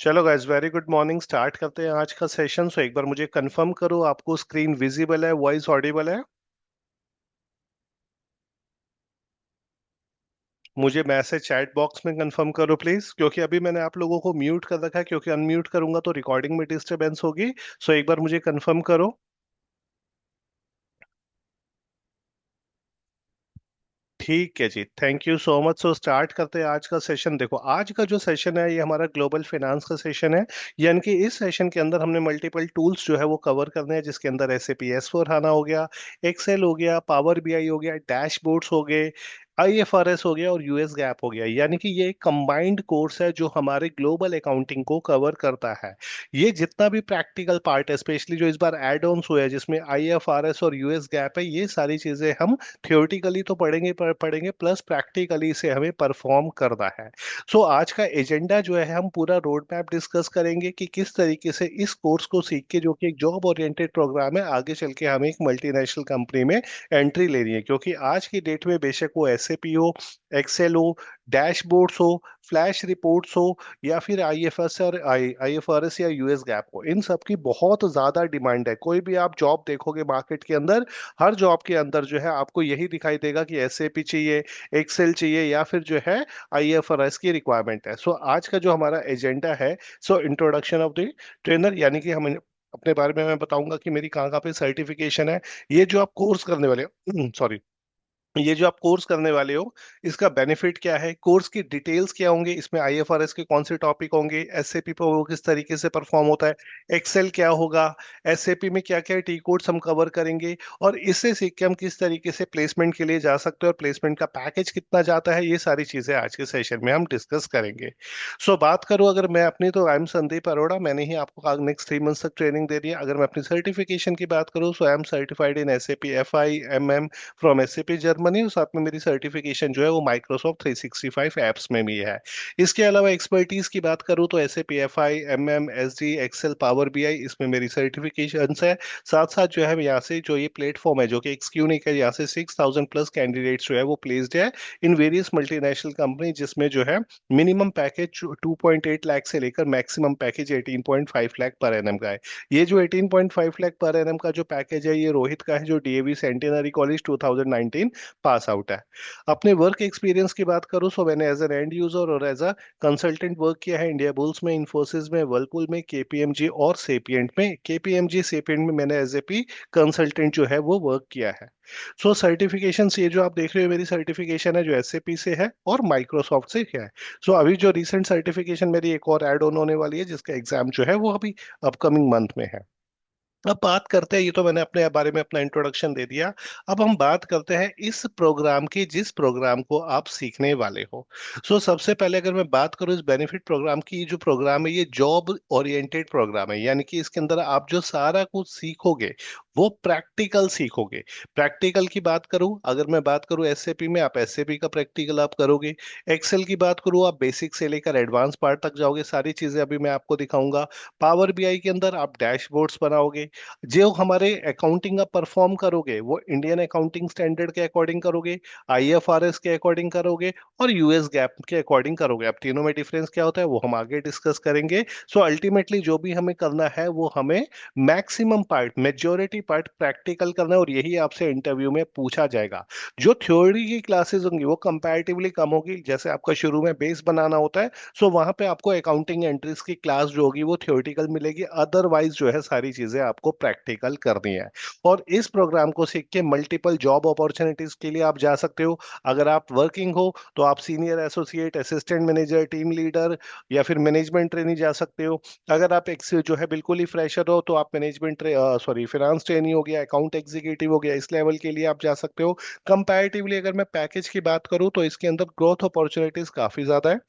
चलो guys, very good morning. Start करते हैं आज का सेशन। सो एक बार मुझे कंफर्म करो, आपको स्क्रीन विजिबल है, वॉइस ऑडिबल है? मुझे मैसेज चैट बॉक्स में कंफर्म करो प्लीज, क्योंकि अभी मैंने आप लोगों को म्यूट कर रखा है, क्योंकि अनम्यूट करूंगा तो रिकॉर्डिंग में डिस्टरबेंस होगी। सो एक बार मुझे कंफर्म करो। ठीक है जी, thank you so much. So start करते हैं आज का सेशन। देखो, आज का जो सेशन है ये हमारा ग्लोबल फाइनेंस का सेशन है। यानी कि इस सेशन के अंदर हमने मल्टीपल टूल्स जो है वो कवर करने हैं, जिसके अंदर एसएपी S/4HANA हो गया, एक्सेल हो गया, पावर बीआई हो गया, डैशबोर्ड्स हो गए, आईएफआरएस हो गया और यूएस गैप हो गया। यानी कि ये एक कंबाइंड कोर्स है जो हमारे ग्लोबल अकाउंटिंग को कवर करता है। ये जितना भी प्रैक्टिकल पार्ट है, स्पेशली जो इस बार एड ऑन्स हुए हैं जिसमें आईएफआरएस और यूएस गैप है, ये सारी चीजें हम थियोरेटिकली तो पढ़ेंगे प्लस प्रैक्टिकली इसे हमें परफॉर्म करना है। सो आज का एजेंडा जो है, हम पूरा रोड मैप डिस्कस करेंगे कि किस तरीके से इस कोर्स को सीख के, जो कि एक जॉब ओरिएंटेड प्रोग्राम है, आगे चल के हमें एक मल्टीनेशनल कंपनी में एंट्री लेनी है। क्योंकि आज की डेट में बेशक वो एसएपी हो, एक्सेल हो, डैशबोर्ड्स हो, फ्लैश रिपोर्ट्स हो, या फिर आईएफएस और आईएफआरएस या यूएस गैप हो, इन सब की बहुत ज्यादा डिमांड है। कोई भी आप जॉब देखोगे मार्केट के अंदर, हर जॉब के अंदर जो है आपको यही दिखाई देगा कि एसएपी चाहिए, एक्सेल चाहिए, या फिर जो है आईएफआरएस की रिक्वायरमेंट है। सो आज का जो हमारा एजेंडा है, so introduction of the trainer, यानी कि हम अपने बारे में मैं बताऊंगा कि मेरी कहाँ कहाँ पे सर्टिफिकेशन है। ये जो आप कोर्स करने वाले हो सॉरी ये जो आप कोर्स करने वाले हो, इसका बेनिफिट क्या है, कोर्स की डिटेल्स क्या होंगे, इसमें आईएफआरएस के कौन से टॉपिक होंगे, एसएपी पर वो किस तरीके से परफॉर्म होता है, एक्सेल क्या होगा, एसएपी में क्या क्या टी कोड्स हम कवर करेंगे, और इससे सीख के हम किस तरीके से प्लेसमेंट के लिए जा सकते हैं और प्लेसमेंट का पैकेज कितना जाता है, ये सारी चीजें आज के सेशन में हम डिस्कस करेंगे। सो बात करूं अगर मैं अपनी, तो आई एम संदीप अरोड़ा। मैंने ही आपको नेक्स्ट 3 मंथ्स तक ट्रेनिंग दे दी है। अगर मैं अपनी सर्टिफिकेशन की बात करूं, so I am certified in SAP FI MM from SAP Germany, और साथ में मेरी सर्टिफिकेशन जो है वो माइक्रोसॉफ्ट 365 एप्स में भी है। इसके अलावा एक्सपर्टीज की बात करूं तो SAP FI MM SD Excel Power BI, इसमें मेरी सर्टिफिकेशन है। साथ साथ जो है यहाँ से जो ये प्लेटफॉर्म है, जो कि एक्सक्यूनिक है, यहाँ से 6,000+ कैंडिडेट्स जो है वो प्लेस्ड है इन वेरियस मल्टीनेशनल कंपनी, जिसमें जो है मिनिमम पैकेज 2.8 लाख से लेकर मैक्सिमम पैकेज 18.5 लाख पर एनएम का है। ये जो 18.5 लाख पर एनएम का जो पैकेज है, ये रोहित का है, जो DAV centenary college 2019 pass out है। अपने वर्क एक्सपीरियंस की बात करूं, सो मैंने एज एन एंड यूजर और एज अ कंसल्टेंट वर्क किया है इंडिया बुल्स में, इंफोसिस में, वर्लपुल में, केपीएमजी और सेपिएंट में। केपीएमजी सेपिएंट में मैंने एज ए पी कंसल्टेंट जो है वो वर्क किया है। सो सर्टिफिकेशन ये जो आप देख रहे हो, मेरी सर्टिफिकेशन है जो एसएपी से है और माइक्रोसॉफ्ट से है। सो अभी जो रिसेंट सर्टिफिकेशन मेरी एक और ऐड ऑन होने वाली है, जिसका एग्जाम जो है वो अभी अपकमिंग मंथ में है। अब बात करते हैं, ये तो मैंने अपने बारे में अपना इंट्रोडक्शन दे दिया। अब हम बात करते हैं इस प्रोग्राम की, जिस प्रोग्राम को आप सीखने वाले हो। सबसे पहले अगर मैं बात करूं इस बेनिफिट प्रोग्राम की, ये जो प्रोग्राम है ये जॉब ओरिएंटेड प्रोग्राम है। यानी कि इसके अंदर आप जो सारा कुछ सीखोगे वो प्रैक्टिकल सीखोगे। प्रैक्टिकल की बात करूं, अगर मैं बात करूं एसएपी में, आप एसएपी का प्रैक्टिकल आप करोगे। एक्सेल की बात करूं, आप बेसिक से लेकर एडवांस पार्ट तक जाओगे, सारी चीजें अभी मैं आपको दिखाऊंगा। पावर बीआई के अंदर आप डैशबोर्ड्स बनाओगे। जो हमारे अकाउंटिंग आप परफॉर्म करोगे वो इंडियन अकाउंटिंग स्टैंडर्ड के अकॉर्डिंग करोगे, आईएफआरएस के अकॉर्डिंग करोगे और यूएस गैप के अकॉर्डिंग करोगे। अब तीनों में डिफरेंस क्या होता है वो हम आगे डिस्कस करेंगे। अल्टीमेटली जो भी हमें करना है वो हमें maximum part, majority part practical करना है, और यही आपसे इंटरव्यू में पूछा जाएगा। जो थ्योरी की क्लासेस होंगी वो कंपैरेटिवली कम होगी। जैसे आपका शुरू में बेस बनाना होता है, वहां पे आपको अकाउंटिंग एंट्रीज की क्लास जो होगी वो थ्योरेटिकल मिलेगी। अदरवाइज जो है सारी चीजें आपको प्रैक्टिकल करनी है। और इस प्रोग्राम को सीख के मल्टीपल जॉब अपॉर्चुनिटीज के लिए आप जा सकते हो। अगर आप वर्किंग हो तो आप senior associate, assistant manager, team leader या फिर मैनेजमेंट ट्रेनी जा सकते हो। अगर आप एक जो है बिल्कुल ही फ्रेशर हो तो आप मैनेजमेंट फाइनेंस ट्रेनी हो गया, अकाउंट एग्जीक्यूटिव हो गया, इस लेवल के लिए आप जा सकते हो। कंपैरेटिवली अगर मैं पैकेज की बात करूं तो इसके अंदर ग्रोथ अपॉर्चुनिटीज काफी ज्यादा है।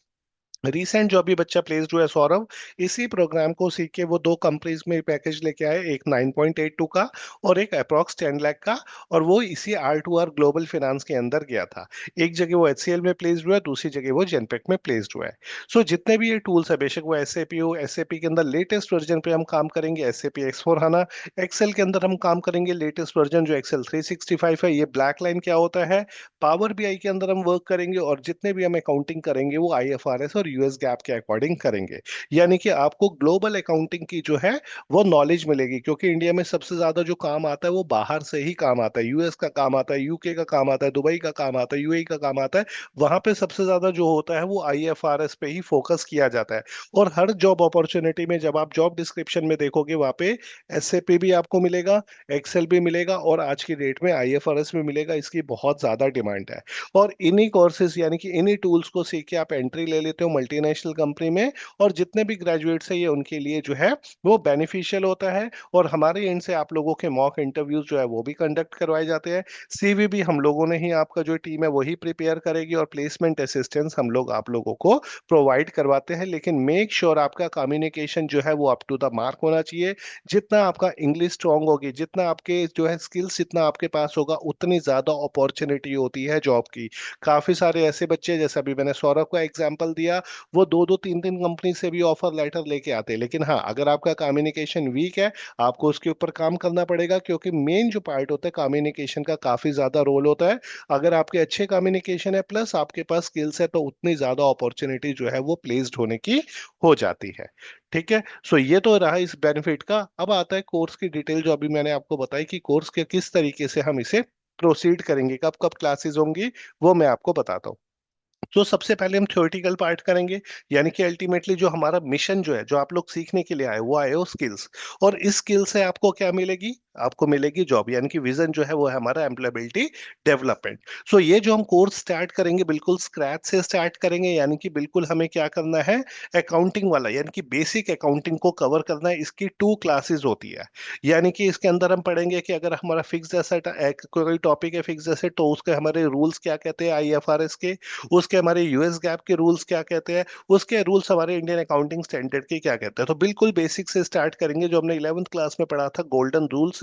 रिसेंट जो अभी बच्चा प्लेस्ड हुआ है सौरभ, इसी प्रोग्राम को सीख के वो दो कंपनीज में पैकेज लेके आए, एक 9.82 का और एक अप्रॉक्स 10 लाख का। और वो इसी R2R ग्लोबल फाइनेंस के अंदर गया था। एक जगह वो HCL में प्लेस्ड हुआ है, दूसरी जगह वो जेनपेक में प्लेस्ड हुआ है। जितने भी ये टूल्स है, बेशक वो एसएपी हो, एसएपी के अंदर लेटेस्ट वर्जन पे हम काम करेंगे, एसएपी S/4HANA। एक्सेल के अंदर हम काम करेंगे लेटेस्ट वर्जन जो एक्सेल 365 है। ये ब्लैक लाइन क्या होता है, पावर बीआई के अंदर हम वर्क करेंगे, और जितने भी हम अकाउंटिंग करेंगे वो आईएफआरएस और यूएस गैप के अकॉर्डिंग करेंगे। यानी कि आपको ग्लोबल अकाउंटिंग की जो है वो नॉलेज मिलेगी, क्योंकि इंडिया में सबसे ज्यादा जो काम आता है वो बाहर से ही काम आता है, यूएस का काम आता है, यूके का काम आता है, दुबई का काम आता है, यूएई का काम आता है। वहां पे सबसे ज्यादा जो होता है वो आईएफआरएस पे ही फोकस किया जाता है। और हर जॉब अपॉर्चुनिटी में जब आप जॉब डिस्क्रिप्शन में देखोगे वहां पे एसएपी भी आपको मिलेगा, एक्सेल भी मिलेगा, और आज की डेट में आईएफआरएस भी मिलेगा। इसकी बहुत ज्यादा डिमांड है। और इन्हीं कोर्सेज यानी कि इन्हीं टूल्स को सीख के आप एंट्री ले लेते हो मल्टीनेशनल कंपनी में, और जितने भी ग्रेजुएट्स है ये उनके लिए जो है वो बेनिफिशियल होता है। और हमारे एंड से आप लोगों के मॉक इंटरव्यूज जो है वो भी कंडक्ट करवाए जाते हैं। सीवी भी हम लोगों ने ही, आपका जो टीम है वही प्रिपेयर करेगी, और प्लेसमेंट असिस्टेंस हम लोग आप लोगों को प्रोवाइड करवाते हैं। लेकिन मेक श्योर आपका कम्युनिकेशन जो है वो अप टू द मार्क होना चाहिए। जितना आपका इंग्लिश स्ट्रांग होगी, जितना आपके जो है स्किल्स जितना आपके पास होगा, उतनी ज्यादा अपॉर्चुनिटी होती है जॉब की। काफी सारे ऐसे बच्चे, जैसे अभी मैंने सौरभ का एग्जांपल दिया, वो दो दो तीन तीन कंपनी से भी ऑफर लेटर लेके आते हैं। लेकिन हाँ, अगर आपका कम्युनिकेशन वीक है, आपको उसके ऊपर काम करना पड़ेगा, क्योंकि मेन जो पार्ट होता है कम्युनिकेशन का काफी ज्यादा रोल होता है। अगर आपके अच्छे कम्युनिकेशन है प्लस आपके पास स्किल्स है, तो उतनी ज्यादा अपॉर्चुनिटी जो है वो प्लेस्ड होने की हो जाती है। ठीक है। सो ये तो रहा इस बेनिफिट का। अब आता है कोर्स की डिटेल, जो अभी मैंने आपको बताई कि कोर्स के किस तरीके से हम इसे प्रोसीड करेंगे, कब कब क्लासेस होंगी, वो मैं आपको बताता हूँ। तो सबसे पहले हम थ्योरेटिकल पार्ट करेंगे। यानी कि अल्टीमेटली जो हमारा मिशन जो है, जो आप लोग सीखने के लिए आए, वो आए हो स्किल्स। और इस स्किल से आपको क्या मिलेगी? आपको मिलेगी जॉब। यानी कि विजन जो है वो है हमारा एम्प्लॉयबिलिटी डेवलपमेंट। सो ये जो हम कोर्स स्टार्ट करेंगे, बिल्कुल स्क्रैच से स्टार्ट करेंगे। यानी कि बिल्कुल हमें क्या करना है, अकाउंटिंग वाला, यानी कि बेसिक अकाउंटिंग को कवर करना है। इसकी 2 क्लासेस होती है। यानी कि इसके अंदर हम पढ़ेंगे कि अगर हमारा फिक्स्ड एसेट, कोई टॉपिक है फिक्स्ड एसेट, तो उसके हमारे रूल्स क्या कहते हैं आईएफआरएस के, उसके हमारे यूएस गैप के रूल्स क्या कहते हैं, उसके रूल्स हमारे इंडियन अकाउंटिंग स्टैंडर्ड के क्या कहते हैं। तो बिल्कुल बेसिक से स्टार्ट करेंगे, जो हमने 11th क्लास में पढ़ा था गोल्डन रूल से,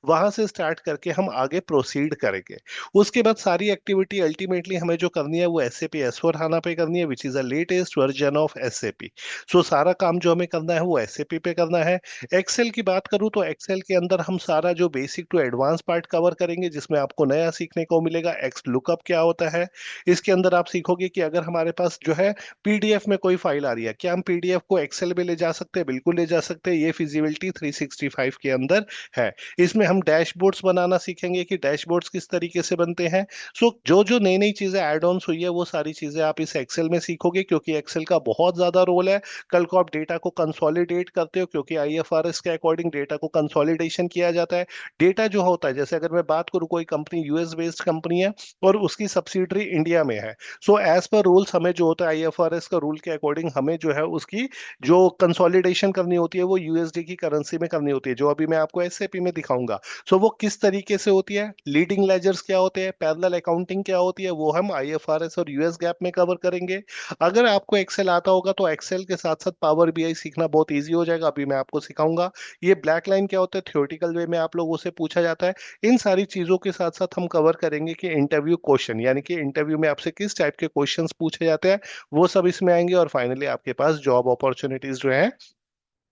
वहां से स्टार्ट करके हम आगे प्रोसीड करेंगे। उसके बाद सारी एक्टिविटी अल्टीमेटली हमें जो करनी है वो एसएपी एस4 हाना पे करनी है, which is the latest version of SAP. So सारा काम जो हमें करना है वो एसएपी पे करना है। एक्सेल की बात करूं तो एक्सेल के अंदर हम सारा जो basic to advance part cover करेंगे, जिसमें आपको नया सीखने को मिलेगा। एक्स लुकअप क्या होता है, इसके अंदर आप सीखोगे कि अगर हमारे पास जो है पीडीएफ में कोई फाइल आ रही है, क्या हम पीडीएफ को एक्सेल में ले जा सकते हैं? बिल्कुल ले जा सकते हैं। ये फिजिबिलिटी 365 के अंदर है। इसमें हम डैशबोर्ड्स बनाना सीखेंगे कि डैशबोर्ड्स किस तरीके से बनते हैं। सो जो जो नई नई चीजें ऐड ऑन हुई है वो सारी चीजें आप इस एक्सेल में सीखोगे, क्योंकि एक्सेल का बहुत ज्यादा रोल है। कल को आप डेटा को कंसोलिडेट करते हो, क्योंकि आईएफआरएस के अकॉर्डिंग डेटा को कंसोलिडेशन किया जाता है। डेटा जो होता है, जैसे अगर मैं बात करूँ, कोई कंपनी यूएस बेस्ड कंपनी है और उसकी सब्सिडरी इंडिया में है। सो एज पर रूल्स हमें जो होता है आईएफआरएस का रूल के अकॉर्डिंग, हमें जो है उसकी जो कंसोलिडेशन करनी होती है वो यूएसडी की करेंसी में करनी होती है, जो अभी मैं आपको एसएपी में दिखाऊंगा। सो वो किस तरीके से होती है, लीडिंग लेजर्स क्या होते हैं, पैरेलल अकाउंटिंग क्या होती है, वो हम आईएफआरएस और यूएस गैप में कवर करेंगे। अगर आपको एक्सेल आता होगा तो एक्सेल के साथ साथ पावर बीआई सीखना बहुत ईजी हो जाएगा, अभी मैं आपको सिखाऊंगा। ये ब्लैक लाइन क्या होता है, थ्योरेटिकल वे में आप लोगों से पूछा जाता है। इन सारी चीजों के साथ साथ हम कवर करेंगे कि इंटरव्यू क्वेश्चन, यानी कि इंटरव्यू में आपसे किस टाइप के क्वेश्चंस पूछे जाते हैं, वो सब इसमें आएंगे। और फाइनली आपके पास जॉब अपॉर्चुनिटीज जो है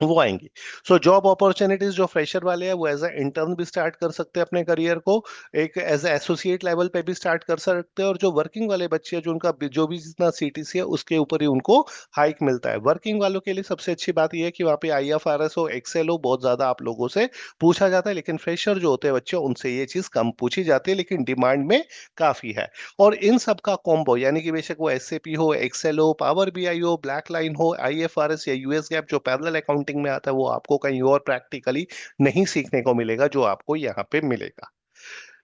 वो आएंगी। सो जॉब अपॉर्चुनिटीज जो फ्रेशर वाले हैं वो एज ए इंटर्न भी स्टार्ट कर सकते हैं अपने करियर को, एक एज ए एसोसिएट लेवल पे भी स्टार्ट कर सकते हैं। और जो वर्किंग वाले बच्चे हैं, जो उनका जो भी जितना सीटीसी है उसके ऊपर ही उनको हाइक मिलता है। वर्किंग वालों के लिए सबसे अच्छी बात यह है कि वहाँ पे आईएफआरएस हो, एक्सेल हो, बहुत ज्यादा आप लोगों से पूछा जाता है। लेकिन फ्रेशर जो होते हैं बच्चे, उनसे ये चीज कम पूछी जाती है, लेकिन डिमांड में काफी है। और इन सब का कॉम्बो, यानी कि बेशक वो एसएपी हो, एक्सेल हो, पावर बीआई हो, ब्लैक लाइन हो, आईएफआरएस या यूएस गैप जो पैरेलल अकाउंटिंग में आता है, वो आपको कहीं और प्रैक्टिकली नहीं सीखने को मिलेगा, जो आपको यहाँ पे मिलेगा।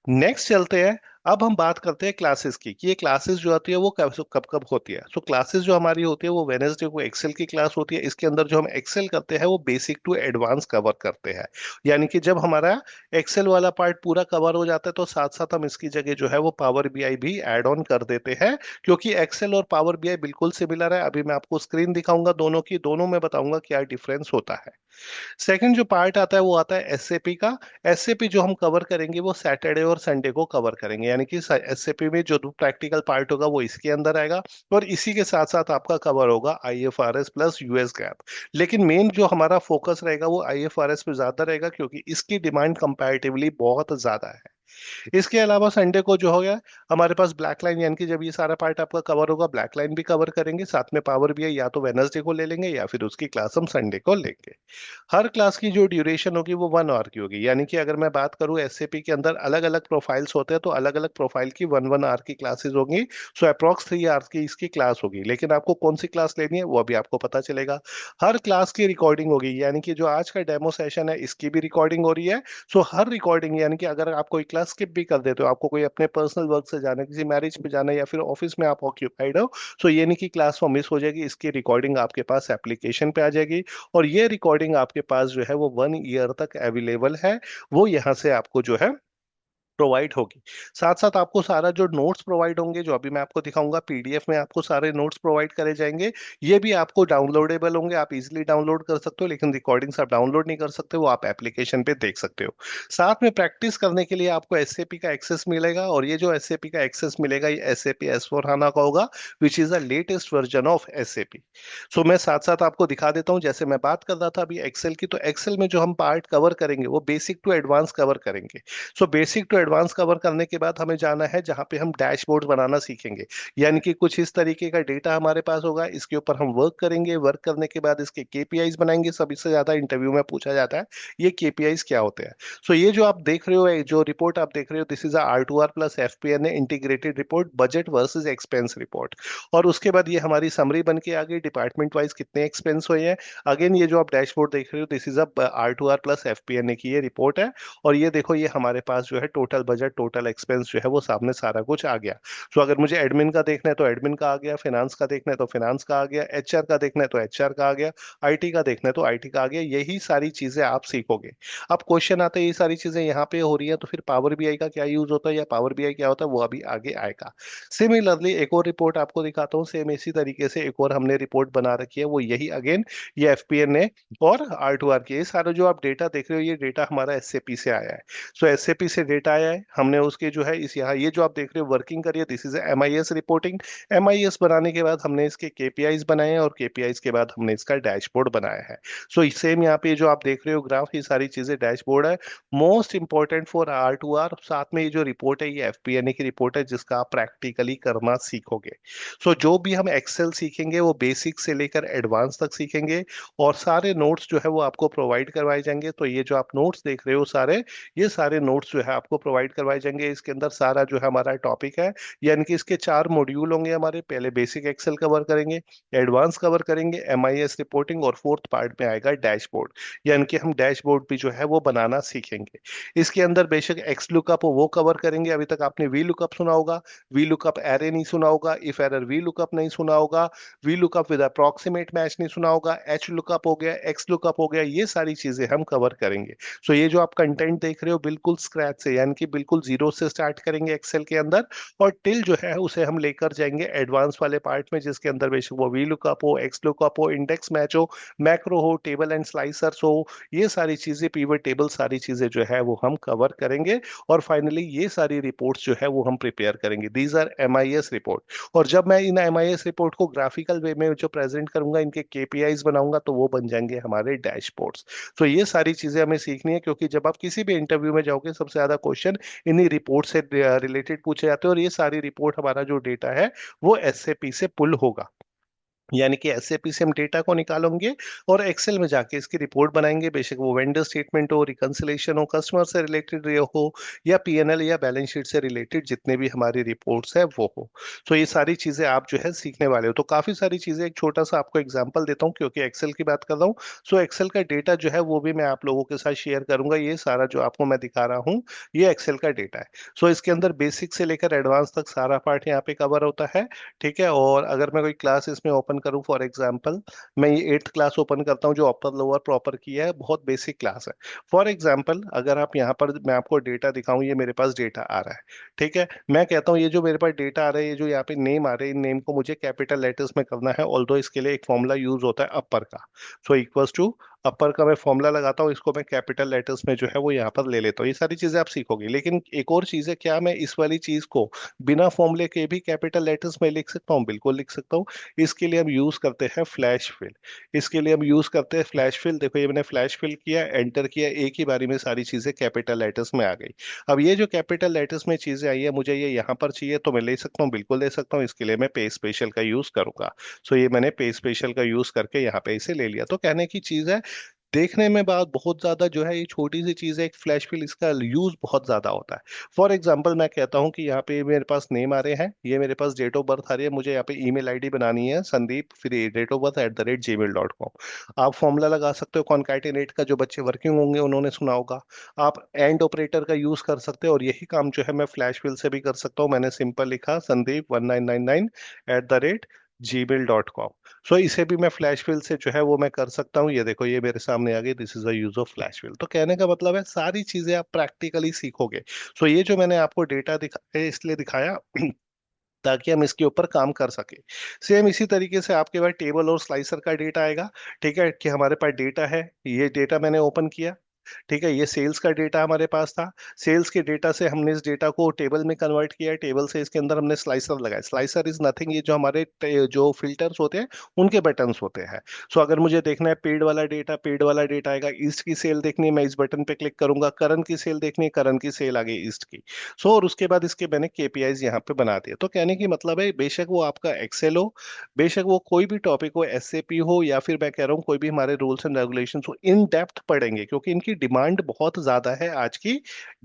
नेक्स्ट चलते हैं। अब हम बात करते हैं क्लासेस की, कि ये क्लासेस जो आती है वो कब कब कब होती है। सो क्लासेस जो हमारी होती है वो वेनेसडे को एक्सेल की क्लास होती है। इसके अंदर जो हम एक्सेल करते हैं वो बेसिक टू एडवांस कवर करते हैं। यानी कि जब हमारा एक्सेल वाला पार्ट पूरा कवर हो जाता है, तो साथ साथ हम इसकी जगह जो है वो पावर बीआई भी ऐड ऑन कर देते हैं, क्योंकि एक्सेल और पावर बीआई बिल्कुल सिमिलर है। अभी मैं आपको स्क्रीन दिखाऊंगा दोनों की, दोनों में बताऊंगा क्या डिफरेंस होता है। सेकंड जो पार्ट आता है वो आता है एसएपी का। एसएपी जो हम कवर करेंगे वो सैटरडे और संडे को कवर करेंगे। यानी कि एसएपी में जो प्रैक्टिकल पार्ट होगा वो इसके अंदर आएगा, और इसी के साथ साथ आपका कवर होगा आईएफआरएस प्लस यूएस गैप। लेकिन मेन जो हमारा फोकस रहेगा वो आईएफआरएस पे ज्यादा रहेगा, क्योंकि इसकी डिमांड कंपैरेटिवली बहुत ज्यादा है। इसके अलावा संडे को जो हो गया हमारे पास ब्लैक लाइन, यानी कि जब ये सारा पार्ट आपका कवर होगा ब्लैक लाइन भी कवर करेंगे, साथ में पावर भी या तो वेनसडे को ले लेंगे या फिर उसकी क्लास हम संडे को लेंगे। हर क्लास की जो ड्यूरेशन होगी वो 1 आवर की होगी, यानी कि अगर मैं बात करूं एसएपी के अंदर अलग अलग प्रोफाइल्स होते हैं तो अलग अलग प्रोफाइल की 1 1 आवर की क्लासेस होंगी। सो अप्रॉक्स 3 आवर्स की इसकी क्लास होगी, लेकिन आपको कौन सी क्लास लेनी है वो अभी आपको पता चलेगा। हर क्लास की रिकॉर्डिंग होगी, यानी कि जो आज का डेमो सेशन है इसकी भी रिकॉर्डिंग हो रही है। सो हर रिकॉर्डिंग, यानी कि अगर आप कोई क्लास स्किप भी कर देते हो, आपको कोई अपने पर्सनल वर्क से जाना है, किसी मैरिज पे जाना है या फिर ऑफिस में आप ऑक्यूपाइड हो, सो ये नहीं कि क्लास वो मिस हो जाएगी, इसकी रिकॉर्डिंग आपके पास एप्लीकेशन पे आ जाएगी। और ये रिकॉर्डिंग आपके पास जो है वो 1 ईयर तक अवेलेबल है, वो यहाँ से आपको जो है प्रोवाइड होगी। साथ साथ आपको सारा जो नोट्स प्रोवाइड होंगे, जो अभी मैं आपको दिखाऊंगा पीडीएफ में आपको सारे नोट्स प्रोवाइड करे जाएंगे। ये भी आपको डाउनलोडेबल होंगे, आप इजीली डाउनलोड कर सकते हो, लेकिन रिकॉर्डिंग्स आप डाउनलोड नहीं कर सकते, वो आप एप्लीकेशन पे देख सकते हो। साथ में प्रैक्टिस करने के लिए आपको एसएपी का एक्सेस मिलेगा, और ये जो एसएपी का एक्सेस मिलेगा ये एसएपी S/4HANA का होगा, which is the latest version of SAP. So मैं साथ साथ आपको दिखा देता हूँ, जैसे मैं बात कर रहा था अभी एक्सेल की, तो एक्सेल में जो हम पार्ट कवर करेंगे वो बेसिक टू एडवांस कवर करेंगे। So basic to advance cover करने के बाद हमें जाना है जहां पे हम डैशबोर्ड बनाना सीखेंगे, यानी कि कुछ इस तरीके का डेटा हमारे पास होगा, इसके ऊपर हम वर्क करेंगे, वर्क करने के बाद इसके केपीआईज बनाएंगे। सभी से ज्यादा इंटरव्यू में पूछा जाता है ये केपीआईज क्या होते हैं। सो ये जो आप देख रहे हो, जो रिपोर्ट आप देख रहे हो, this is R2R plus FPNA integrated report, budget versus expense report. और उसके बाद ये हमारी समरी बन के आ गई, डिपार्टमेंट वाइज कितने एक्सपेंस हुए हैं। अगेन ये जो आप डैशबोर्ड देख रहे हो, this is R2R plus FP&A की ये रिपोर्ट है। और ये देखो ये हमारे पास जो है टोटल बजट, टोटल एक्सपेंस जो है वो सामने सारा कुछ आ गया। तो अगर मुझे एडमिन का देखना है तो एडमिन का आ गया, फाइनेंस का देखना है तो फाइनेंस का आ गया, एचआर का देखना है तो एचआर का आ गया, आईटी का देखना है तो आईटी का आ गया। यही सारी चीजें आप सीखोगे। अब क्वेश्चन आते हैं ये सारी चीजें यहाँ पे हो रही है तो फिर पावर बीआई का क्या यूज होता है या पावर बीआई क्या होता है, वो अभी आगे आएगा। सिमिलरली एक और रिपोर्ट आपको दिखाता हूँ, सेम इसी तरीके से एक और हमने रिपोर्ट बना रखी है, वो यही अगेन ये एफपीएन है और R2R के। ये सारा जो आप डेटा देख रहे हो ये डेटा हमारा एसएपी से आया है। सो एसएपी से डेटा आया है, हमने उसके जो है इस यहाँ ये जो आप देख रहे हो वर्किंग करिए, this is MIS reporting. MIS बनाने के बाद हमने इसके केपीआईज बनाए हैं, और केपीआईज के बाद हमने इसका डैशबोर्ड बनाया है। सो सेम यहाँ पे जो आप देख रहे हो ग्राफ, ये सारी चीजें डैशबोर्ड है। मोस्ट इंपॉर्टेंट फॉर R2R, साथ में ये जो रिपोर्ट है ये एफपीएनए की रिपोर्ट है जिसका आप प्रैक्टिकली करना सीखोगे। सो जो भी हम एक्सेल सीखेंगे वो बेसिक से लेकर एडवांस तक सीखेंगे, और सारे नोट्स जो है वो आपको प्रोवाइड करवाए जाएंगे। तो ये जो आप नोट्स देख रहे हो सारे, ये सारे नोट्स जो है आपको प्रोवाइड करवाए जाएंगे। इसके अंदर सारा जो है हमारा टॉपिक है, यानी कि इसके 4 मॉड्यूल होंगे हमारे। पहले बेसिक एक्सेल कवर करेंगे, एडवांस कवर करेंगे, एमआईएस रिपोर्टिंग, और फोर्थ पार्ट में आएगा डैशबोर्ड, यानी कि हम डैशबोर्ड भी जो है वो बनाना सीखेंगे। इसके अंदर बेशक एक्स लुकअप वो कवर करेंगे, अभी तक आपने वी लुकअप सुना होगा, वी लुकअप एरे नहीं सुना होगा, इफ एरर वी लुकअप नहीं सुना होगा, V lookup with approximate match नहीं सुना होगा, एच लुकअप हो गया, एक्स लुकअप हो गया, ये सारी चीजें हम कवर करेंगे। सो ये जो आप कंटेंट देख रहे हो बिल्कुल स्क्रैच से, यानी कि बिल्कुल जीरो से स्टार्ट करेंगे एक्सेल के अंदर, और टिल जो है उसे हम लेकर जाएंगे एडवांस वाले पार्ट में, जिसके अंदर बेशक वो वी लुकअप हो, एक्स लुकअप हो, इंडेक्स मैच हो, मैक्रो हो, टेबल एंड स्लाइसर्स हो, ये सारी चीजें, पीवट टेबल, सारी चीजें जो है वो हम कवर करेंगे। और फाइनली ये सारी रिपोर्ट्स जो है वो हम प्रिपेयर करेंगे, दीज आर एमआईएस रिपोर्ट। और जब मैं इन एमआईएस रिपोर्ट को ग्राफिकल वे में जो प्रेजेंट करूंगा, इनके केपीआईज बनाऊंगा, तो वो बन जाएंगे हमारे डैशबोर्ड्स। तो ये सारी चीजें हमें सीखनी है, क्योंकि जब आप किसी भी इंटरव्यू में जाओगे सबसे ज्यादा क्वेश्चन इन्हीं रिपोर्ट से रिलेटेड पूछे जाते हैं, और ये सारी रिपोर्ट हमारा जो डेटा है वो एसएपी से पुल होगा। यानी कि एसएपी से हम डेटा को निकालेंगे और एक्सेल में जाके इसकी रिपोर्ट बनाएंगे, बेशक वो वेंडर स्टेटमेंट हो, रिकंसिलेशन हो, कस्टमर से रिलेटेड हो, या पीएनएल या बैलेंस शीट से रिलेटेड जितने भी हमारी रिपोर्ट्स है वो हो। तो ये सारी चीजें आप जो है सीखने वाले हो। तो काफी सारी चीजें, एक छोटा सा आपको एग्जांपल देता हूँ क्योंकि एक्सेल की बात कर रहा हूँ। सो एक्सेल का डेटा जो है वो भी मैं आप लोगों के साथ शेयर करूंगा। ये सारा जो आपको मैं दिखा रहा हूँ ये एक्सेल का डेटा है। सो इसके अंदर बेसिक से लेकर एडवांस तक सारा पार्ट यहाँ पे कवर होता है। ठीक है, और अगर मैं कोई क्लास इसमें ओपन करूं, फॉर एग्जांपल मैं ये 8th क्लास ओपन करता हूं जो अपर लोअर प्रॉपर की है, बहुत बेसिक क्लास है। फॉर एग्जांपल अगर आप यहाँ पर, मैं आपको डेटा दिखाऊं, ये मेरे पास डेटा आ रहा है। ठीक है, मैं कहता हूँ ये जो मेरे पास डेटा आ रहा है, ये जो यहाँ पे नेम आ रहे हैं, इन नेम को मुझे कैपिटल लेटर्स में करना है, ऑल्दो इसके लिए एक फॉर्मूला यूज होता है अपर का। सो इक्वल्स टू अपर का मैं फॉर्मूला लगाता हूँ, इसको मैं कैपिटल लेटर्स में जो है वो यहाँ पर ले लेता हूँ। ये सारी चीजें आप सीखोगे, लेकिन एक और चीज है, क्या मैं इस वाली चीज को बिना फॉर्मूले के भी कैपिटल लेटर्स में लिख सकता हूँ? बिल्कुल लिख सकता हूँ। इसके लिए हम यूज करते हैं फ्लैश फिल। इसके लिए हम यूज करते हैं फ्लैश फिल। देखो ये मैंने फ्लैश फिल किया, एंटर किया, एक ही बारी में सारी चीजें कैपिटल लेटर्स में आ गई। अब ये जो कैपिटल लेटर्स में चीजें आई है, मुझे ये यहाँ पर चाहिए तो मैं ले सकता हूँ, बिल्कुल ले सकता हूँ। इसके लिए मैं पे स्पेशल का यूज करूंगा। सो ये मैंने पे स्पेशल का यूज करके यहाँ पे इसे ले लिया। तो कहने की चीज है, देखने में बात बहुत ज्यादा जो है, ये छोटी सी चीज है एक फ्लैश फिल, इसका यूज बहुत ज्यादा होता है। फॉर एग्जांपल मैं कहता हूँ कि यहाँ पे मेरे पास नेम आ रहे हैं, ये मेरे पास डेट ऑफ बर्थ आ रही है, मुझे यहाँ पे ईमेल आईडी बनानी है, संदीप फिर डेट ऑफ बर्थ @gmail.com। आप फॉर्मूला लगा सकते हो कॉन्कैटिनेट का, जो बच्चे वर्किंग होंगे उन्होंने सुना होगा। आप एंड ऑपरेटर का यूज कर सकते हो, और यही काम जो है मैं फ्लैश फिल से भी कर सकता हूँ। मैंने सिंपल लिखा संदीप 1999 @gmail.com। सो इसे भी मैं फ्लैश फिल से जो है वो मैं कर सकता हूँ। ये देखो, ये मेरे सामने आ गई, this is the use of flash fill. तो कहने का मतलब है सारी चीजें आप प्रैक्टिकली सीखोगे। सो ये जो मैंने आपको डेटा दिखाया, इसलिए दिखाया ताकि हम इसके ऊपर काम कर सके। सेम इसी तरीके से आपके पास टेबल और स्लाइसर का डेटा आएगा। ठीक है, कि हमारे पास डेटा है, ये डेटा मैंने ओपन किया। ठीक है, ये सेल्स का डेटा हमारे पास था। सेल्स के डेटा से हमने इस डेटा को टेबल में कन्वर्ट किया, टेबल से इसके अंदर हमने स्लाइसर लगाया। स्लाइसर इज नथिंग, ये जो हमारे जो फिल्टर्स होते हैं उनके बटन्स होते हैं। सो अगर मुझे देखना है पेड वाला डेटा, पेड वाला डेटा आएगा। ईस्ट की सेल देखनी है, मैं इस बटन पे क्लिक करूंगा। करंट की सेल देखनी है, करंट की सेल आ गई ईस्ट की। सो और उसके बाद इसके मैंने केपीआईज यहाँ पे बना दिया। तो कहने की मतलब है, बेशक वो आपका एक्सेल हो, बेशक वो कोई भी टॉपिक हो, एसएपी हो, या फिर मैं कह रहा हूँ कोई भी हमारे रूल्स एंड रेगुलेशंस हो, इन डेप्थ पढ़ेंगे, क्योंकि इनकी डिमांड बहुत ज्यादा है आज की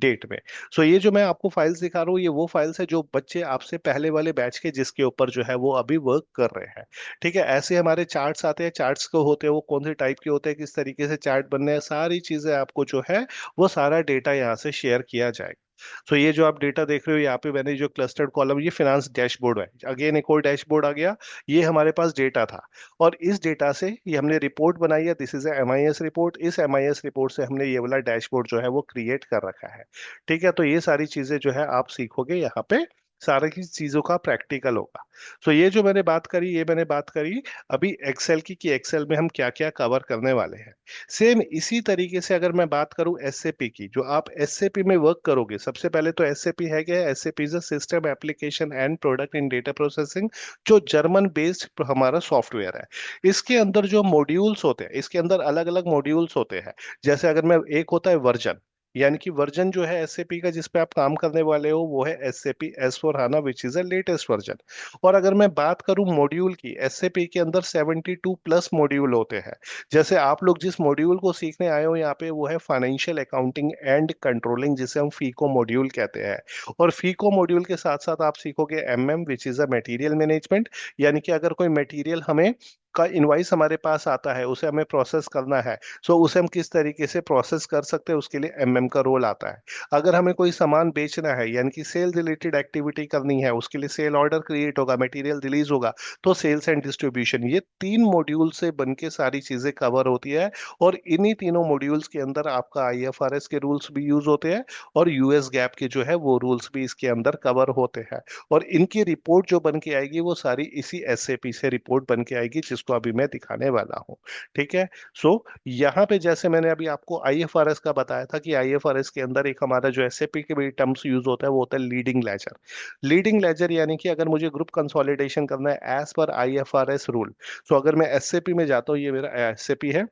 डेट में। सो ये जो मैं आपको फाइल्स दिखा रहा हूँ, ये वो फाइल्स है जो बच्चे आपसे पहले वाले बैच के जिसके ऊपर जो है वो अभी वर्क कर रहे हैं। ठीक है, ऐसे हमारे चार्ट्स आते हैं। चार्ट्स को होते हैं वो कौन से टाइप के होते हैं, किस तरीके से चार्ट बनने हैं, सारी चीजें आपको जो है वो सारा डेटा यहाँ से शेयर किया जाएगा। सो ये जो आप डेटा देख रहे हो, यहाँ पे मैंने जो क्लस्टर्ड कॉलम, ये फिनांस डैशबोर्ड है। अगेन एक और डैशबोर्ड आ गया। ये हमारे पास डेटा था, और इस डेटा से ये हमने रिपोर्ट बनाई है, दिस इज एमआईएस रिपोर्ट। इस एमआईएस रिपोर्ट से हमने ये वाला डैशबोर्ड जो है वो क्रिएट कर रखा है। ठीक है, तो ये सारी चीजें जो है आप सीखोगे यहाँ पे, सारी की चीजों का प्रैक्टिकल होगा। सो ये जो मैंने बात करी, ये मैंने बात करी अभी एक्सेल की, कि एक्सेल में हम क्या क्या कवर करने वाले हैं। सेम इसी तरीके से अगर मैं बात करूं एसएपी की, जो आप एसएपी में वर्क करोगे, सबसे पहले तो एसएपी है क्या? SAP is a system application and product in data processing, जो जर्मन बेस्ड हमारा सॉफ्टवेयर है। इसके अंदर जो मॉड्यूल्स होते हैं, इसके अंदर अलग अलग मॉड्यूल्स होते हैं। जैसे अगर मैं, एक होता है वर्जन, यानी कि वर्जन जो है एसएपी का जिस पे आप काम करने वाले हो, वो है SAP S/4HANA, which is a latest version. और अगर मैं बात करूं मॉड्यूल की, एसएपी के अंदर 72+ मॉड्यूल होते हैं। जैसे आप लोग जिस मॉड्यूल को सीखने आए हो यहाँ पे, वो है फाइनेंशियल अकाउंटिंग एंड कंट्रोलिंग, जिसे हम फीको मॉड्यूल कहते हैं। और फीको मॉड्यूल के साथ साथ आप सीखोगे MM, which is a material management. यानी कि अगर कोई मटेरियल हमें का इनवाइस हमारे पास आता है, उसे हमें प्रोसेस करना है, सो उसे हम किस तरीके से प्रोसेस कर सकते हैं, उसके लिए एमएम का रोल आता है। अगर हमें कोई सामान बेचना है, यानी कि सेल रिलेटेड एक्टिविटी करनी है, उसके लिए सेल ऑर्डर क्रिएट होगा, मटेरियल रिलीज होगा, तो सेल्स एंड डिस्ट्रीब्यूशन, ये 3 मॉड्यूल से बन के सारी चीजें कवर होती है। और इन्हीं तीनों मॉड्यूल्स के अंदर आपका आईएफआरएस के रूल्स भी यूज होते हैं, और यूएस गैप के जो है वो रूल्स भी इसके अंदर कवर होते हैं। और इनकी रिपोर्ट जो बन के आएगी, वो सारी इसी एसएपी से रिपोर्ट बन के आएगी, जिसको अभी मैं दिखाने वाला हूँ। ठीक है। सो यहाँ पे जैसे मैंने अभी आपको आईएफआरएस का बताया था, कि आईएफआरएस के अंदर एक हमारा जो एसएपी के भी टर्म्स यूज होता है, वो होता है लीडिंग लेजर। लीडिंग लेजर यानी कि अगर मुझे ग्रुप कंसोलिडेशन करना है एज पर आईएफआरएस रूल, तो अगर मैं एसएपी में जाता हूँ, ये मेरा एसएपी है,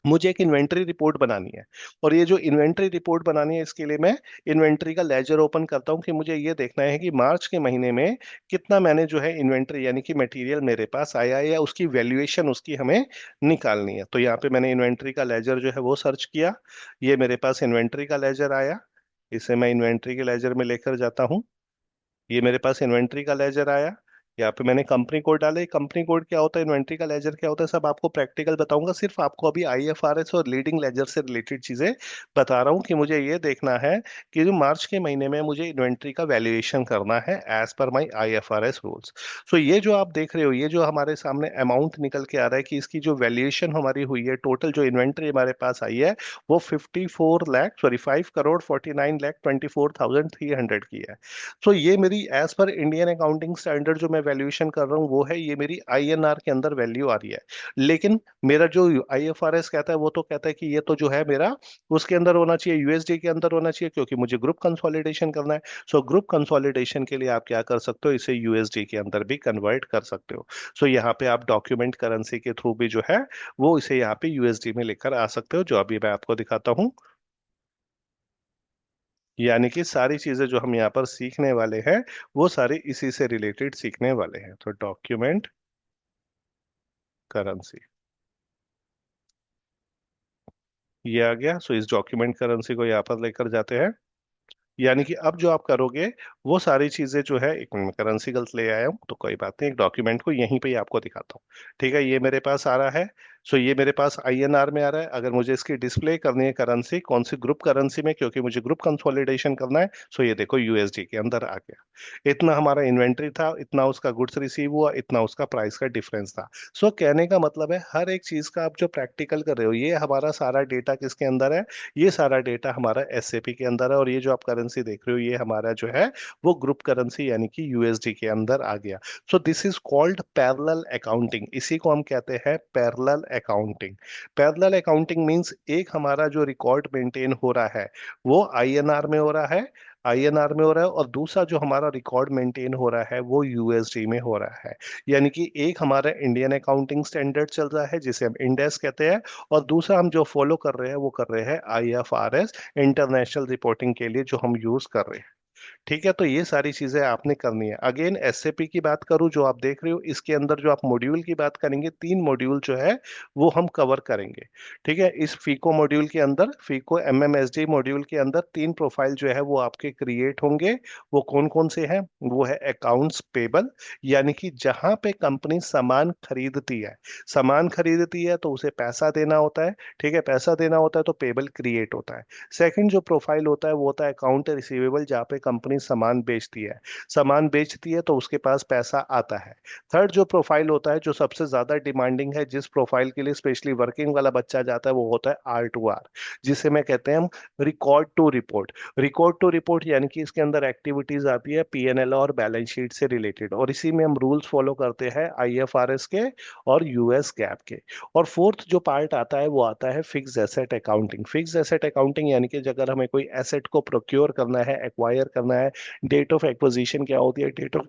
मुझे एक इन्वेंट्री रिपोर्ट बनानी है। और ये जो इन्वेंट्री रिपोर्ट बनानी है, इसके लिए मैं इन्वेंट्री का लेजर ओपन करता हूँ, कि मुझे ये देखना है कि मार्च के महीने में कितना मैंने जो है इन्वेंट्री, यानी कि मटेरियल मेरे पास आया है, या उसकी वैल्यूएशन उसकी हमें निकालनी है। तो यहाँ पे मैंने इन्वेंट्री का लेजर जो है वो सर्च किया। ये मेरे पास इन्वेंट्री का लेजर आया, इसे मैं इन्वेंट्री के लेजर में लेकर जाता हूँ। ये मेरे पास इन्वेंट्री का लेजर आया। यहाँ पे मैंने कंपनी कोड डाले। कंपनी कोड क्या होता है, इन्वेंट्री का लेजर क्या होता है, सब आपको प्रैक्टिकल बताऊंगा। सिर्फ आपको अभी आईएफआरएस और लीडिंग लेजर से रिलेटेड चीजें बता रहा हूँ, कि मुझे ये देखना है कि जो मार्च के महीने में मुझे इन्वेंट्री का वैल्यूएशन करना है एज पर माई आईएफआरएस रूल्स। सो ये जो आप देख रहे हो, ये जो हमारे सामने अमाउंट निकल के आ रहा है, कि इसकी जो वैल्यूएशन हमारी हुई है, टोटल जो इन्वेंट्री हमारे पास आई है, वो 5 करोड़ 49 लाख 24,300 की है। सो ये मेरी as per Indian accounting standard जो मैं मैं वैल्यूएशन कर रहा हूँ वो है ये मेरी आईएनआर के अंदर वैल्यू आ रही है। लेकिन मेरा जो आईएफआरएस कहता है वो तो कहता है कि ये तो जो है मेरा उसके अंदर होना चाहिए, यूएसडी के अंदर होना चाहिए, क्योंकि मुझे ग्रुप कंसोलिडेशन करना है। सो ग्रुप कंसोलिडेशन के लिए आप क्या कर सकते हो, इसे यूएसडी के अंदर भी कन्वर्ट कर सकते हो। सो यहाँ पे आप डॉक्यूमेंट करेंसी के थ्रू भी जो है वो इसे यहाँ पे यूएसडी में लेकर आ सकते हो, जो अभी मैं आपको दिखाता हूँ। यानी कि सारी चीजें जो हम यहाँ पर सीखने वाले हैं वो सारी इसी से रिलेटेड सीखने वाले हैं। तो डॉक्यूमेंट करेंसी ये आ गया। सो इस डॉक्यूमेंट करेंसी को यहाँ पर लेकर जाते हैं। यानी कि अब जो आप करोगे वो सारी चीजें जो है, एक मिनट करेंसी गलत ले आया हूँ तो कोई बात नहीं, एक डॉक्यूमेंट को यहीं पे ही आपको दिखाता हूँ। ठीक है, ये मेरे पास आ रहा है। सो ये मेरे पास आईएनआर में आ रहा है। अगर मुझे इसकी डिस्प्ले करनी है करेंसी, कौन सी ग्रुप करेंसी में, क्योंकि मुझे ग्रुप कंसोलिडेशन करना है। सो ये देखो यूएसडी के अंदर आ गया। इतना हमारा इन्वेंट्री था, इतना उसका गुड्स रिसीव हुआ, इतना उसका प्राइस का डिफरेंस था। सो कहने का मतलब है हर एक चीज का आप जो प्रैक्टिकल कर रहे हो, ये हमारा सारा डेटा किसके अंदर है, ये सारा डेटा हमारा एसएपी के अंदर है। और ये जो आप करेंसी देख रहे हो ये हमारा जो है वो ग्रुप करेंसी यानी कि यूएसडी के अंदर आ गया। सो this is called parallel accounting. इसी को हम कहते हैं parallel accounting. Parallel accounting means एक हमारा जो रिकॉर्ड मेंटेन हो रहा है वो आईएनआर में हो रहा है, आईएनआर में हो रहा है, और दूसरा जो हमारा रिकॉर्ड मेंटेन हो रहा है वो यूएसडी में हो रहा है। यानी कि एक हमारा इंडियन अकाउंटिंग स्टैंडर्ड चल रहा है जिसे हम इंडेक्स कहते हैं, और दूसरा हम जो फॉलो कर रहे हैं वो कर रहे हैं आईएफआरएस, इंटरनेशनल रिपोर्टिंग के लिए जो हम यूज कर रहे हैं। ठीक है, तो ये सारी चीजें आपने करनी है। अगेन एसएपी की बात करूं जो आप देख रहे हो, इसके अंदर जो आप मॉड्यूल की बात करेंगे, 3 मॉड्यूल जो है वो हम कवर करेंगे। ठीक है, इस फीको मॉड्यूल के अंदर, फीको एमएमएसडी मॉड्यूल के अंदर 3 प्रोफाइल जो है वो आपके क्रिएट होंगे। वो कौन कौन से हैं, वो है अकाउंट्स पेबल, यानी कि जहां पे कंपनी सामान खरीदती है, सामान खरीदती है तो उसे पैसा देना होता है। ठीक है, पैसा देना होता है तो पेबल क्रिएट होता है। सेकंड जो प्रोफाइल होता है वो होता है अकाउंट रिसीवेबल, जहाँ पे कंपनी सामान बेचती है, सामान बेचती है तो उसके पास पैसा आता है। थर्ड जो प्रोफाइल होता है, जो सबसे ज्यादा डिमांडिंग है, जिस प्रोफाइल के लिए स्पेशली वर्किंग वाला बच्चा जाता है, वो होता है R2R, जिसे मैं कहते हैं हम record to report. Record to report यानी कि इसके अंदर एक्टिविटीज आती है पीएनएल और बैलेंस शीट से रिलेटेड, और इसी में हम रूल्स फॉलो करते हैं आईएफआरएस के और यूएस गैप के। और फोर्थ जो पार्ट आता है वो आता है fix asset accounting. Fix asset accounting यानी कि अगर हमें कोई एसेट को प्रोक्योर करना है, एक्वायर करना है, डेट ऑफ एक्विजिशन क्या होती है, डेट ऑफ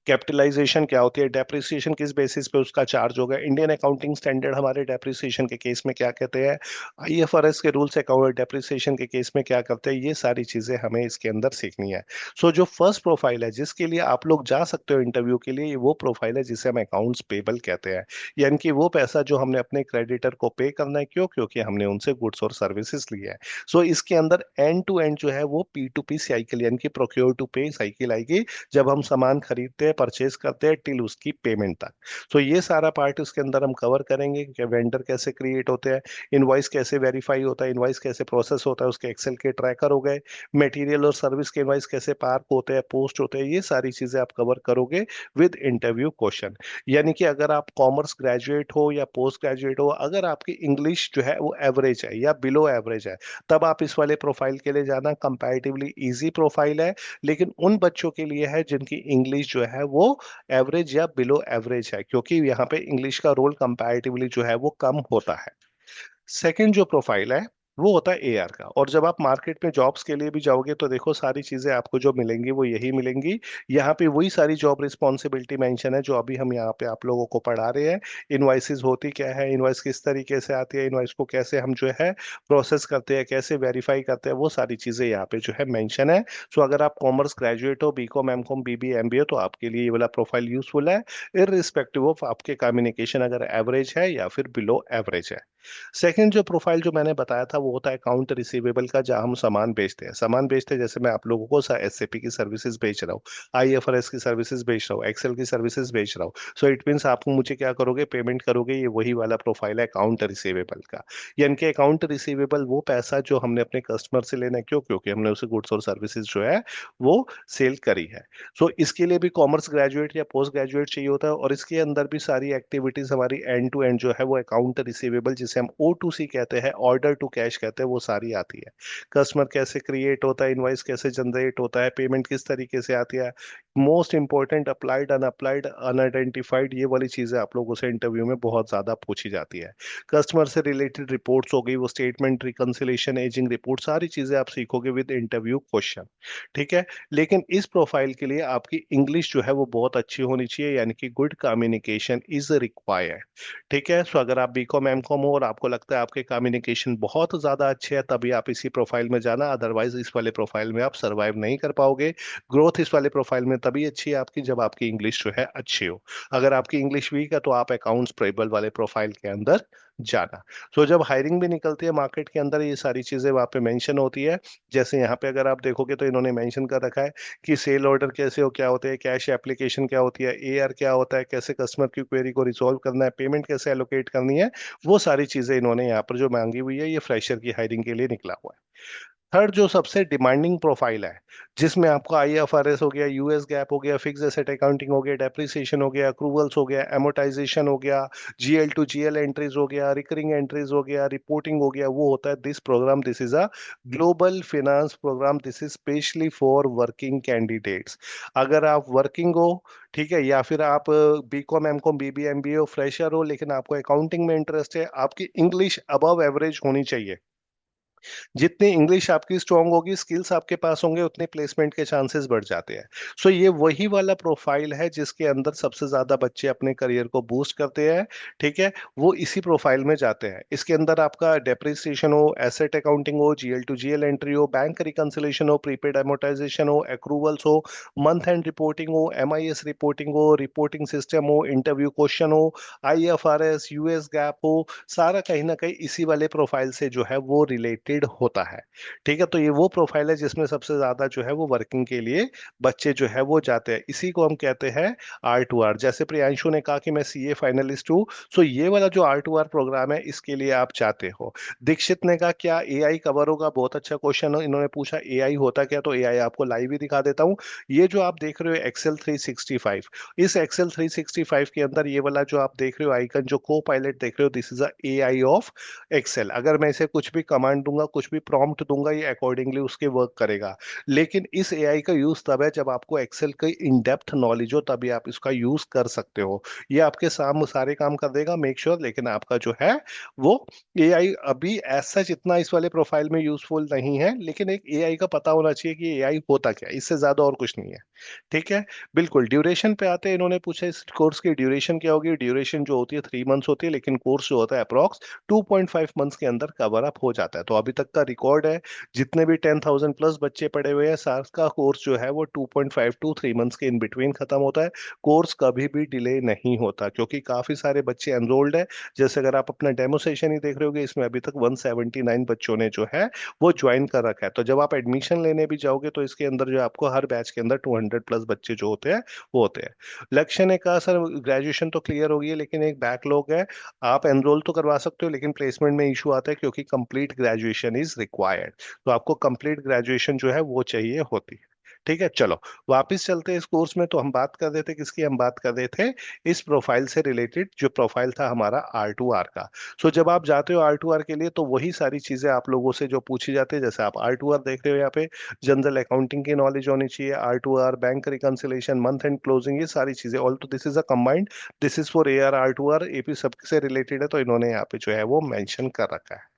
कैपिटलाइजेशन क्या होती है, डेप्रिसिएशन किस बेसिस पे उसका चार्ज होगा, इंडियन अकाउंटिंग स्टैंडर्ड हमारे डेप्रिसिएशन के केस में क्या कहते हैं, आईएफआरएस के रूल्स अकाउंट डेप्रिसिएशन के केस में क्या करते हैं, ये सारी चीजें हमें इसके अंदर सीखनी है। सो जो फर्स्ट प्रोफाइल है जिसके लिए आप लोग जा सकते हो इंटरव्यू के लिए, ये वो प्रोफाइल है जिसे हम अकाउंट्स पेबल कहते हैं। यानी कि वो पैसा जो हमने अपने क्रेडिटर को पे करना है, क्यों, क्योंकि हमने उनसे गुड्स और सर्विसेज लिया है। सो इसके अंदर एंड टू एंड जो है वो P2P साइकिल यानी कि प्रोक्योर टू पे साइकिल आएगी, जब हम सामान खरीदते हैं, परचेज करते हैं, टिल उसकी पेमेंट तक। तो ये सारा पार्ट इसके अंदर हम कवर करेंगे कि वेंडर कैसे क्रिएट होते हैं, इनवॉइस कैसे वेरीफाई होता है, इनवॉइस कैसे प्रोसेस होता है, उसके एक्सेल के ट्रैकर हो गए, मटेरियल और सर्विस के इनवॉइस कैसे पार्क होते हैं, पोस्ट होते हैं, ये सारी चीजें आप कवर करोगे विद इंटरव्यू क्वेश्चन। यानी कि अगर आप कॉमर्स ग्रेजुएट हो या पोस्ट ग्रेजुएट हो, अगर आपकी इंग्लिश जो है वो एवरेज है या बिलो एवरेज है, तब आप इस वाले प्रोफाइल के लिए जाना। कंपैरेटिवली इजी प्रोफाइल है, लेकिन उन बच्चों के लिए है जिनकी इंग्लिश जो है वो एवरेज या बिलो एवरेज है, क्योंकि यहाँ पे इंग्लिश का रोल कंपैरेटिवली जो है वो कम होता है। सेकंड जो प्रोफाइल है वो होता है एआर का। और जब आप मार्केट में जॉब्स के लिए भी जाओगे तो देखो सारी चीजें आपको जो मिलेंगी वो यही मिलेंगी। यहाँ पे वही सारी जॉब रिस्पॉन्सिबिलिटी मेंशन है जो अभी हम यहाँ पे आप लोगों को पढ़ा रहे हैं। इनवाइसेस होती क्या है, इनवाइस किस तरीके से आती है, इनवाइस को कैसे हम जो है प्रोसेस करते हैं, कैसे वेरीफाई करते हैं, वो सारी चीजें यहाँ पे जो है मेंशन है। सो अगर आप कॉमर्स ग्रेजुएट हो, बीकॉम एमकॉम बीबी एमबीए, तो आपके लिए ये वाला प्रोफाइल यूजफुल है, इररिस्पेक्टिव ऑफ आपके कम्युनिकेशन अगर एवरेज है या फिर बिलो एवरेज है। सेकंड जो प्रोफाइल जो मैंने बताया था वो होता है अकाउंट रिसीवेबल का, जहां हम सामान बेचते हैं। सामान बेचते हैं जैसे मैं आप लोगों को एसएपी की सर्विसेज बेच रहा हूँ, आईएफआरएस की सर्विसेज बेच रहा हूँ, एक्सेल की सर्विसेज बेच रहा हूँ। सो इट मीन्स आप मुझे क्या करोगे, पेमेंट करोगे। ये वही वाला प्रोफाइल है अकाउंट रिसीवेबल का। यानी कि अकाउंट रिसीवेबल वो पैसा जो हमने अपने कस्टमर से लेना है, क्यों, क्योंकि हमने उसे गुड्स और सर्विसेज जो है वो सेल करी है। सो इसके लिए भी कॉमर्स ग्रेजुएट या पोस्ट ग्रेजुएट चाहिए होता है, और इसके अंदर भी सारी एक्टिविटीज हमारी एंड टू एंड जो है वो अकाउंट रिसीवेबल, जिसे हम O2C कहते हैं, ऑर्डर टू कैश कहते हैं वो सारी आती है। कस्टमर कैसे क्रिएट होता है, इनवाइस कैसे जनरेट होता है, पेमेंट किस तरीके से आती है, मोस्ट इंपॉर्टेंट अप्लाइड अनअप्लाइड अनआइडेंटिफाइड, ये वाली चीजें आप लोगों से इंटरव्यू में बहुत ज्यादा पूछी जाती है। कस्टमर से रिलेटेड रिपोर्ट्स हो गई, वो स्टेटमेंट रिकंसिलेशन एजिंग रिपोर्ट, सारी चीजें आप सीखोगे विद इंटरव्यू क्वेश्चन। ठीक है। लेकिन इस प्रोफाइल के लिए आपकी इंग्लिश जो है वो बहुत अच्छी होनी चाहिए, यानी कि गुड कम्युनिकेशन इज रिक्वायर्ड। ठीक है। सो अगर आप बीकॉम एमकॉम हो और आपको लगता है आपके कम्युनिकेशन बहुत ज्यादा अच्छे हैं, तभी आप इसी प्रोफाइल में जाना, अदरवाइज इस वाले प्रोफाइल में आप सर्वाइव नहीं कर पाओगे। ग्रोथ इस वाले प्रोफाइल में तभी अच्छी है आपकी जब आपकी इंग्लिश जो है अच्छी हो। अगर आपकी इंग्लिश वीक है तो आप अकाउंट्स पेबल वाले प्रोफाइल के अंदर जाना। सो जब हायरिंग भी निकलती है मार्केट के अंदर, ये सारी चीजें वहां पे मेंशन होती है। जैसे यहाँ पे अगर आप देखोगे तो इन्होंने मेंशन कर रखा है कि सेल ऑर्डर कैसे हो, क्या होते हैं, कैश एप्लीकेशन क्या होती है, एआर क्या होता है, कैसे कस्टमर की क्वेरी को रिजॉल्व करना है, पेमेंट कैसे एलोकेट करनी है। वो सारी चीजें इन्होंने यहाँ पर जो मांगी हुई है, ये फ्रेशर की हायरिंग के लिए निकला हुआ है। थर्ड जो सबसे डिमांडिंग प्रोफाइल है, जिसमें आपका आईएफआरएस हो गया, यूएस गैप हो गया, फिक्स एसेट अकाउंटिंग हो गया, डेप्रिसिएशन हो गया, अक्रूवल्स हो गया, एमोटाइजेशन हो गया, जीएल टू जीएल एंट्रीज हो गया, रिकरिंग एंट्रीज हो गया, रिपोर्टिंग हो गया, वो होता है this program. This is a global finance program, this is specially for working candidates. अगर आप वर्किंग हो, ठीक है, या फिर आप बीकॉम एमकॉम बीबी एमबीए हो, फ्रेशर हो, लेकिन आपको अकाउंटिंग में इंटरेस्ट है, आपकी इंग्लिश अबव एवरेज होनी चाहिए। जितनी इंग्लिश आपकी स्ट्रांग होगी, स्किल्स आपके पास होंगे, उतने प्लेसमेंट के चांसेस बढ़ जाते हैं। सो ये वही वाला प्रोफाइल है जिसके अंदर सबसे ज्यादा बच्चे अपने करियर को बूस्ट करते हैं। ठीक है। वो इसी प्रोफाइल में जाते हैं। इसके अंदर आपका डेप्रिसिएशन हो, एसेट अकाउंटिंग हो, जीएल टू जीएल एंट्री हो, बैंक रिकंसिलेशन हो, प्रीपेड एमोटाइजेशन हो, एक्रूवल्स हो, मंथ एंड रिपोर्टिंग हो, एमआईएस रिपोर्टिंग हो, रिपोर्टिंग सिस्टम हो, इंटरव्यू क्वेश्चन हो, आईएफआरएस, यूएस गैप हो, सारा कहीं ना कहीं इसी वाले प्रोफाइल से जो है वो रिलेटेड होता है। ठीक है। तो ये वो प्रोफाइल है जिसमें सबसे ज्यादा जो है वो वर्किंग के लिए बच्चे जो है वो जाते हैं। इसी को हम कहते हैं R2R। जैसे प्रियांशु ने कहा कि मैं सीए फाइनलिस्ट हूँ, सो ये वाला जो R2R प्रोग्राम है इसके लिए आप चाहते हो। दीक्षित ने कहा क्या एआई कवर होगा, बहुत अच्छा क्वेश्चन इन्होंने पूछा, एआई होता क्या, तो एआई आपको लाइव ही दिखा देता हूँ। ये जो आप देख रहे हो एक्सेल 365, इस एक्सेल 365 के अंदर ये वाला जो आप देख रहे हो आइकन, जो को पायलट देख रहे हो, this is a AI of Excel. अगर मैं इसे कुछ भी कमांड दूंगा, कुछ भी प्रॉम्प्ट दूंगा, ये अकॉर्डिंगली उसके वर्क करेगा। लेकिन इस एआई का यूज तब है जब आपको एक्सेल की इन डेप्थ नॉलेज हो, तभी आप इसका यूज कर सकते हो। ये आपके सारे काम कर देगा, मेक श्योर। लेकिन आपका जो है वो एआई अभी ऐसा इतना इस वाले प्रोफाइल में यूजफुल नहीं है, लेकिन एक एआई का पता होना चाहिए कि एआई होता क्या है, इससे ज्यादा और कुछ नहीं है। ठीक है। बिल्कुल। ड्यूरेशन पे आते हैं, इन्होंने पूछा इस कोर्स की ड्यूरेशन क्या होगी। ड्यूरेशन जो होती है 3 मंथ्स होती है, लेकिन कोर्स जो होता है अप्रॉक्स 2.5 मंथ्स के अंदर कवर अप हो जाता है। तो अभी तक का रिकॉर्ड है, जितने भी 10,000 प्लस बच्चे पढ़े हुए हैं, सार का कोर्स जो है वो 2.5 to 3 मंथ्स के इन बिटवीन खत्म होता है। कोर्स कभी भी डिले नहीं होता, क्योंकि काफी सारे बच्चे एनरोल्ड है। जैसे अगर आप अपना डेमो सेशन ही देख रहे होगे, इसमें अभी तक 179 बच्चों ने जो है वो ज्वाइन कर रखा है। तो जब आप एडमिशन लेने भी जाओगे तो इसके अंदर जो आपको हर बैच के अंदर 200 प्लस बच्चे जो होते हैं वो होते हैं। लक्ष्य ने कहा सर ग्रेजुएशन तो क्लियर हो गई है, लेकिन एक बैकलॉग है। आप एनरोल तो करवा सकते हो, लेकिन प्लेसमेंट में इशू आता है, क्योंकि कंप्लीट ग्रेजुएशन इज रिक्वायर्ड। तो आपको कंप्लीट ग्रेजुएशन जो है वो चाहिए होती है। ठीक है। चलो वापस चलते हैं इस कोर्स में। तो हम बात कर रहे थे किसकी, हम बात कर रहे थे इस प्रोफाइल से रिलेटेड, जो प्रोफाइल था हमारा R2R का। सो जब आप जाते हो R2R के लिए, तो वही सारी चीजें आप लोगों से जो पूछी जाती है, जैसे आप R2R देख रहे हो यहाँ पे, जनरल अकाउंटिंग की नॉलेज होनी चाहिए, R2R, bank reconciliation, month and closing, ये सारी चीजें। ऑल तो this is a combined, this is for AR R2R, AP सबसे रिलेटेड है, तो इन्होंने यहाँ पे जो है वो मेंशन कर रखा है।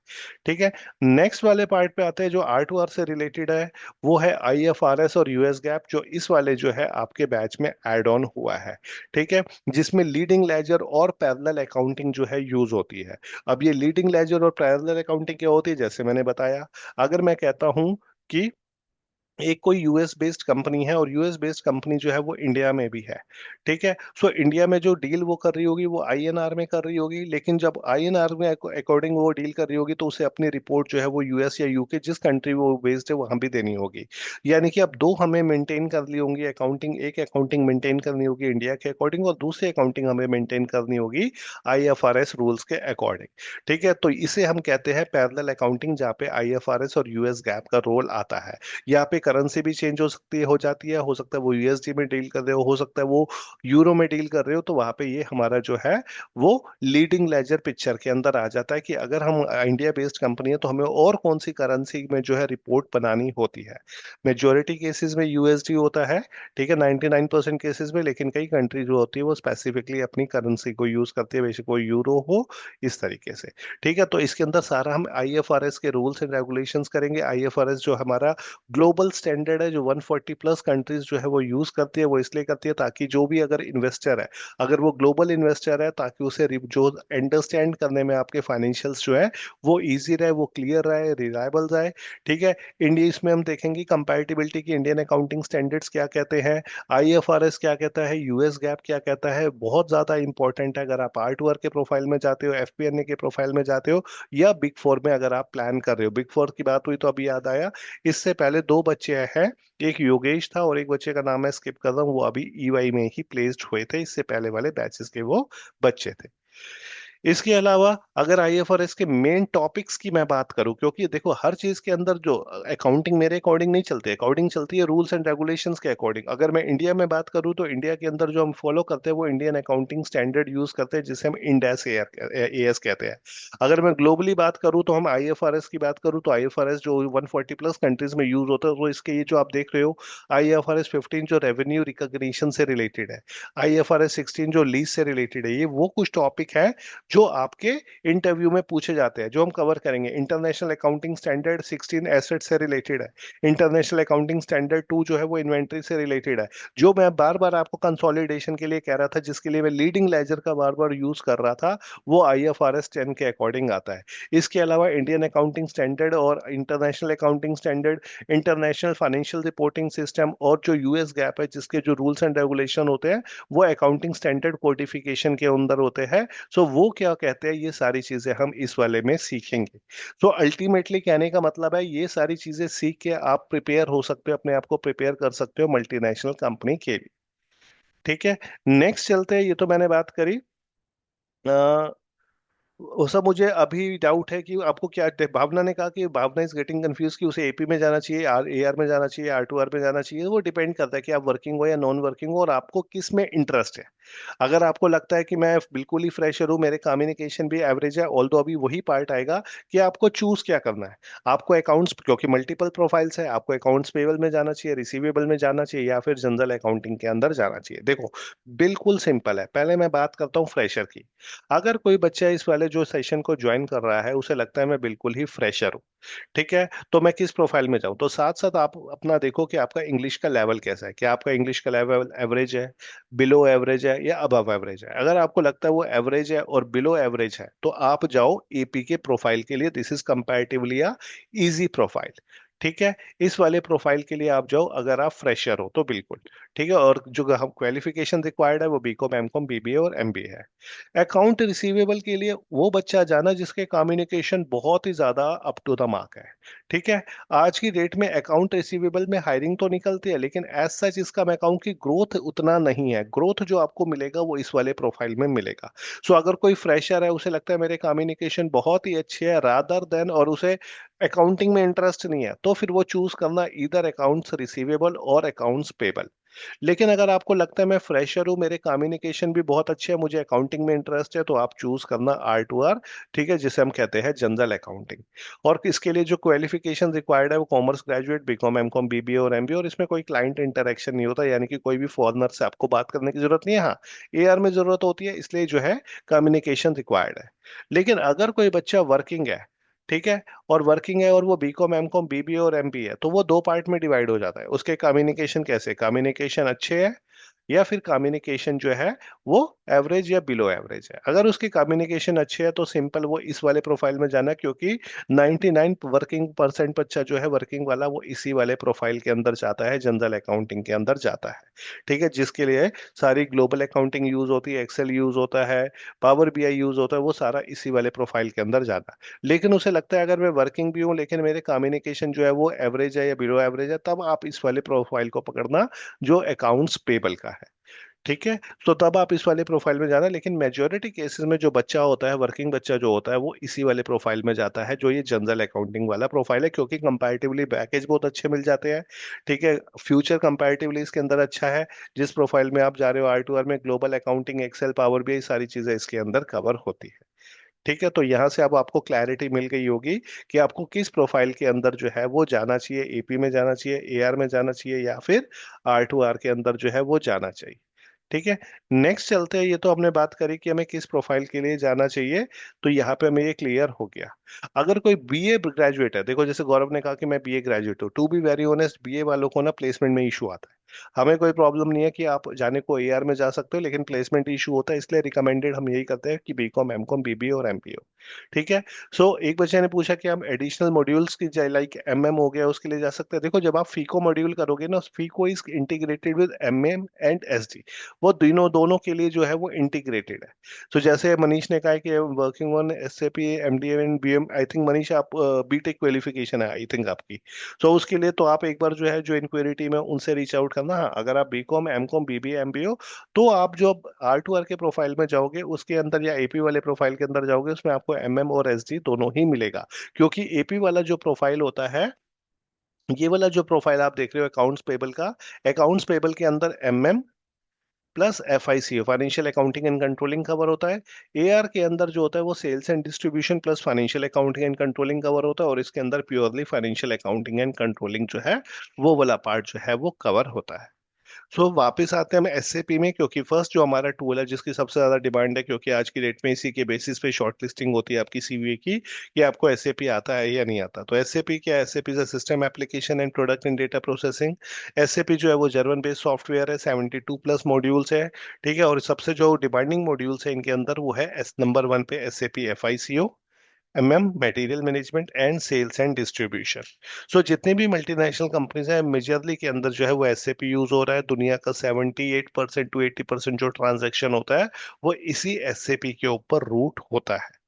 ठीक है। नेक्स्ट वाले पार्ट पे आते हैं जो R2R से रिलेटेड है, वो है IFRS और यूएस गैप, जो इस वाले जो है आपके बैच में एड ऑन हुआ है। ठीक है। जिसमें लीडिंग लेजर और पैरेलल अकाउंटिंग जो है यूज होती है। अब ये लीडिंग लेजर और पैरेलल अकाउंटिंग क्या होती है, जैसे मैंने बताया, अगर मैं कहता हूं कि एक कोई यूएस बेस्ड कंपनी है, और यूएस बेस्ड कंपनी जो है वो इंडिया में भी है। ठीक है। सो इंडिया में जो डील वो कर रही होगी वो आईएनआर में कर रही होगी, लेकिन जब आईएनआर में अकॉर्डिंग वो डील कर रही होगी, तो उसे अपनी रिपोर्ट जो है वो यूएस या यूके, जिस कंट्री वो बेस्ड है, वहां भी देनी होगी। यानी कि अब दो हमें मेंटेन कर ली होंगी अकाउंटिंग, एक अकाउंटिंग मेंटेन करनी होगी इंडिया के अकॉर्डिंग, और दूसरी अकाउंटिंग हमें मेंटेन करनी होगी आईएफआरएस रूल्स के अकॉर्डिंग। ठीक है। तो इसे हम कहते हैं पैरेलल अकाउंटिंग, जहाँ पे आईएफआरएस और यूएस गैप का रोल आता है। यहाँ पे करेंसी भी चेंज हो सकती है, हो जाती है, हो सकता है वो यूएसडी में डील कर रहे हो सकता है वो यूरो में डील कर रहे हो, तो वहां पे ये हमारा जो है वो लीडिंग लेजर पिक्चर के अंदर आ जाता है कि अगर हम इंडिया बेस्ड कंपनी है तो हमें और कौन सी करेंसी में जो है रिपोर्ट बनानी होती है। मेजोरिटी केसेस में यूएसडी होता है, ठीक है, 99% केसेस में, लेकिन कई कंट्री जो होती है वो स्पेसिफिकली अपनी करेंसी को यूज करती है, बेशक वो यूरो हो, इस तरीके से। ठीक है, तो इसके अंदर सारा हम आईएफआरएस के रूल्स एंड रेगुलेशंस करेंगे। आईएफआरएस जो हमारा ग्लोबल स्टैंडर्ड है, जो 140 प्लस कंट्रीज जो है वो यूज करती है, वो इसलिए करती है ताकि जो भी अगर इन्वेस्टर है, अगर वो ग्लोबल इन्वेस्टर है, ताकि उसे जो अंडरस्टैंड करने में आपके फाइनेंशियल्स जो है वो इजी रहे, वो क्लियर रहे, रिलायबल रहे। ठीक है, इंडिया इसमें हम देखेंगे कंपैटिबिलिटी की, इंडियन अकाउंटिंग स्टैंडर्ड्स क्या कहते हैं, आईएफआरएस क्या कहता है, यूएस गैप क्या कहता है, बहुत ज्यादा इंपॉर्टेंट है अगर आप आर्ट वर्क के प्रोफाइल में जाते हो, एफपीएनए के प्रोफाइल में जाते हो, या बिग फोर में अगर आप प्लान कर रहे हो। बिग फोर की बात हुई तो अभी याद आया, इससे पहले दो बच्चे हैं, एक योगेश था और एक बच्चे का नाम है, स्किप कर रहा हूँ, वो अभी ईवाई में ही प्लेस्ड हुए थे, इससे पहले वाले बैचेस के वो बच्चे थे। इसके अलावा अगर आईएफआरएस के मेन टॉपिक्स की मैं बात करूं, क्योंकि देखो हर चीज के अंदर जो अकाउंटिंग मेरे अकॉर्डिंग नहीं चलती, अकाउंटिंग चलती है रूल्स एंड रेगुलेशंस के अकॉर्डिंग। अगर मैं इंडिया में बात करूं तो इंडिया के अंदर जो हम फॉलो करते हैं वो इंडियन अकाउंटिंग स्टैंडर्ड यूज करते हैं, जिसे हम इंड एस एएस कहते हैं। अगर मैं ग्लोबली बात करूं तो हम आईएफआरएस की बात करूं तो आईएफआरएस जो 140 प्लस कंट्रीज में यूज होता है, तो इसके ये जो आप देख रहे हो, आईएफआरएस 15 जो रेवेन्यू रिकॉग्निशन से रिलेटेड है, आईएफआरएस 16 जो लीज से रिलेटेड है, ये वो कुछ टॉपिक है जो आपके इंटरव्यू में पूछे जाते हैं, जो हम कवर करेंगे। इंटरनेशनल अकाउंटिंग स्टैंडर्ड 16 एसेट से रिलेटेड है, इंटरनेशनल अकाउंटिंग स्टैंडर्ड 2 जो है वो इन्वेंट्री से रिलेटेड है। जो मैं बार बार आपको कंसोलिडेशन के लिए कह रहा था, जिसके लिए मैं लीडिंग लेजर का बार बार यूज कर रहा था, वो आईएफआरएस 10 के अकॉर्डिंग आता है। इसके अलावा इंडियन अकाउंटिंग स्टैंडर्ड और international accounting standard, international financial reporting system और जो यूएस गैप है, जिसके जो रूल्स एंड रेगुलेशन होते हैं वो अकाउंटिंग स्टैंडर्ड कोडिफिकेशन के अंदर होते हैं। सो वो क्या कहते हैं, ये सारी चीजें हम इस वाले में सीखेंगे। तो अल्टीमेटली कहने का मतलब है, ये सारी चीजें सीख के आप प्रिपेयर हो सकते हो, अपने आप को प्रिपेयर कर सकते हो मल्टीनेशनल कंपनी के लिए। ठीक है, नेक्स्ट चलते हैं। ये तो मैंने बात करी। वो सब मुझे अभी डाउट है कि आपको क्या, भावना ने कहा कि भावना इज गेटिंग कंफ्यूज कि उसे एपी में जाना चाहिए, आर ए आर में जाना चाहिए, आर टू आर में जाना चाहिए। वो डिपेंड करता है कि आप वर्किंग हो या नॉन वर्किंग हो और आपको किस में इंटरेस्ट है। अगर आपको लगता है कि मैं बिल्कुल ही फ्रेशर हूँ, मेरे कम्युनिकेशन भी एवरेज है, ऑल्दो अभी वही पार्ट आएगा कि आपको चूज क्या करना है। आपको अकाउंट्स, क्योंकि मल्टीपल प्रोफाइल्स है, आपको अकाउंट्स पेबल में जाना चाहिए, रिसीवेबल में जाना चाहिए, या फिर जनरल अकाउंटिंग के अंदर जाना चाहिए। देखो बिल्कुल सिंपल है। पहले मैं बात करता हूँ फ्रेशर की। अगर कोई बच्चा इस वाले जो सेशन को ज्वाइन कर रहा है, उसे लगता है मैं बिल्कुल ही फ्रेशर हूँ, ठीक है, तो मैं किस प्रोफाइल में जाऊं, तो साथ साथ आप अपना देखो कि आपका इंग्लिश का लेवल कैसा है, क्या आपका इंग्लिश का लेवल एवरेज है, बिलो एवरेज है, या अबव एवरेज है। अगर आपको लगता है वो एवरेज है और बिलो एवरेज है, तो आप जाओ एपी के प्रोफाइल के लिए, this is comparatively a easy profile. ठीक है, इस वाले प्रोफाइल के लिए आप जाओ अगर आप फ्रेशर हो तो, बिल्कुल। ठीक है, और जो हम क्वालिफिकेशन रिक्वायर्ड है वो बीकॉम, एमकॉम, बीबीए और एमबीए है। अकाउंट रिसीवेबल के लिए वो बच्चा जाना जिसके कम्युनिकेशन बहुत ही ज्यादा अप टू द मार्क है। ठीक है, आज की डेट में अकाउंट रिसीवेबल में हायरिंग तो निकलती है, लेकिन एज सच इसका अकाउंट की ग्रोथ उतना नहीं है। ग्रोथ जो आपको मिलेगा वो इस वाले प्रोफाइल में मिलेगा। सो अगर कोई फ्रेशर है, उसे लगता है मेरे कम्युनिकेशन बहुत ही अच्छे है रादर देन, और उसे अकाउंटिंग में इंटरेस्ट नहीं है, तो फिर वो चूज करना इधर अकाउंट्स रिसीवेबल और अकाउंट्स पेबल। लेकिन अगर आपको लगता है मैं फ्रेशर हूँ, मेरे कम्युनिकेशन भी बहुत अच्छे हैं, मुझे अकाउंटिंग में इंटरेस्ट है, तो आप चूज करना आर टू आर, ठीक है, जिसे हम कहते हैं जनरल अकाउंटिंग। और इसके लिए जो क्वालिफिकेशन रिक्वायर्ड है वो commerce graduate, BCom, MCom, BBA और एमबीए, और इसमें कोई क्लाइंट इंटरेक्शन नहीं होता, यानी कि कोई भी फॉरेनर से आपको बात करने की जरूरत नहीं है। हाँ, एआर में जरूरत होती है, इसलिए जो है कम्युनिकेशन रिक्वायर्ड है। लेकिन अगर कोई बच्चा वर्किंग है, ठीक है, और वर्किंग है और वो बीकॉम, एमकॉम, बीबीए और एमबीए है, तो वो दो पार्ट में डिवाइड हो जाता है। उसके कम्युनिकेशन कैसे, कम्युनिकेशन अच्छे है या फिर कम्युनिकेशन जो है वो एवरेज या बिलो एवरेज है। अगर उसकी कम्युनिकेशन अच्छे है तो सिंपल वो इस वाले प्रोफाइल में जाना, क्योंकि 99 वर्किंग परसेंट बच्चा जो है वर्किंग वाला, वो इसी वाले प्रोफाइल के अंदर जाता है, जनरल अकाउंटिंग के अंदर जाता है। ठीक है, जिसके लिए सारी ग्लोबल अकाउंटिंग यूज होती है, एक्सेल यूज होता है, पावर बीआई यूज होता है, वो सारा इसी वाले प्रोफाइल के अंदर जाता है। लेकिन उसे लगता है अगर मैं वर्किंग भी हूँ लेकिन मेरे कम्युनिकेशन जो है वो एवरेज है या बिलो एवरेज है, तब आप इस वाले प्रोफाइल को पकड़ना जो अकाउंट्स पेबल का है। ठीक है। तो तब आप इस वाले प्रोफाइल में जाना, लेकिन मेजोरिटी केसेस में जो बच्चा होता है, वर्किंग बच्चा जो होता है, वो इसी वाले प्रोफाइल में जाता है, जो ये जनरल अकाउंटिंग वाला प्रोफाइल है, क्योंकि कंपैरेटिवली पैकेज बहुत अच्छे मिल जाते हैं। ठीक है। फ्यूचर कंपैरेटिवली इसके अंदर अच्छा है। जिस प्रोफाइल में आप जा रहे हो R2R में, global accounting, Excel, Power BI, सारी चीजें इसके अंदर कवर होती है। ठीक है। तो यहाँ से अब आपको क्लैरिटी मिल गई होगी कि आपको किस प्रोफाइल के अंदर जो है वो जाना चाहिए, AP में जाना चाहिए, AR में जाना चाहिए, या फिर R2R के अंदर जो है वो जाना चाहिए। ठीक है। नेक्स्ट चलते हैं। ये तो हमने बात करी कि हमें किस प्रोफाइल के लिए जाना चाहिए, तो यहाँ पे हमें ये क्लियर हो गया। अगर कोई BA ग्रेजुएट है, देखो जैसे गौरव ने कहा कि मैं BA ग्रेजुएट हूँ, to be very honest, BA वालों को ना प्लेसमेंट में इशू आता है। हमें कोई प्रॉब्लम नहीं है कि आप जाने को AR में जा सकते हो, लेकिन प्लेसमेंट इशू होता है, इसलिए रिकमेंडेड हम यही करते हैं कि BCom, MCom, BBA और MPO। ठीक है। सो एक बच्चे ने पूछा कि हम एडिशनल मॉड्यूल्स की, लाइक MM हो गया, उसके लिए जा सकते हैं। देखो जब आप फीको मॉड्यूल करोगे ना, FICO is integrated with MM and SD। वो दोनों दोनों के लिए जो है वो इंटीग्रेटेड है। तो जैसे मनीष ने कहा है कि working on SAP MDM and BM, I think Manish आप BTech क्वालिफिकेशन है आई थिंक आपकी। तो उसके लिए तो आप एक बार जो है जो इंक्वायरी टीम है उनसे रीच आउट करना। हाँ, अगर आप BCom, MCom, BBA, MBO, तो आप जो R2R के प्रोफाइल में जाओगे उसके अंदर, या AP वाले प्रोफाइल के अंदर जाओगे, उसमें आपको MM और SD दोनों ही मिलेगा। क्योंकि AP वाला जो प्रोफाइल होता है, ये वाला जो प्रोफाइल आप देख रहे हो अकाउंट्स पेबल का, अकाउंट्स पेबल के अंदर MM plus FICO, financial accounting and controlling cover होता है। AR के अंदर जो होता है वो sales and distribution plus financial accounting and controlling cover होता है, और इसके अंदर purely financial accounting and controlling जो है वो वाला पार्ट जो है वो कवर होता है। सो वापस आते हैं हम SAP में, क्योंकि फर्स्ट जो हमारा टूल है जिसकी सबसे ज्यादा डिमांड है, क्योंकि आज की डेट में इसी के बेसिस पे शॉर्ट लिस्टिंग होती है आपकी CVA की, कि आपको SAP आता है या नहीं आता। तो SAP क्या है? SAP is system application and product in data processing. SAP जो है वो जर्मन बेस्ड सॉफ्टवेयर है, 72+ मॉड्यूल्स है। ठीक है। और सबसे जो डिमांडिंग मॉड्यूल्स है इनके अंदर वो है नंबर 1 पे SAP FICO, MM material management and sales and distribution. So जितनी भी मल्टीनेशनल कंपनीज हैं, मेजरली के अंदर जो है वो SAP यूज हो रहा है। दुनिया का 78% टू 80% जो ट्रांजैक्शन होता है वो इसी SAP के ऊपर रूट होता है।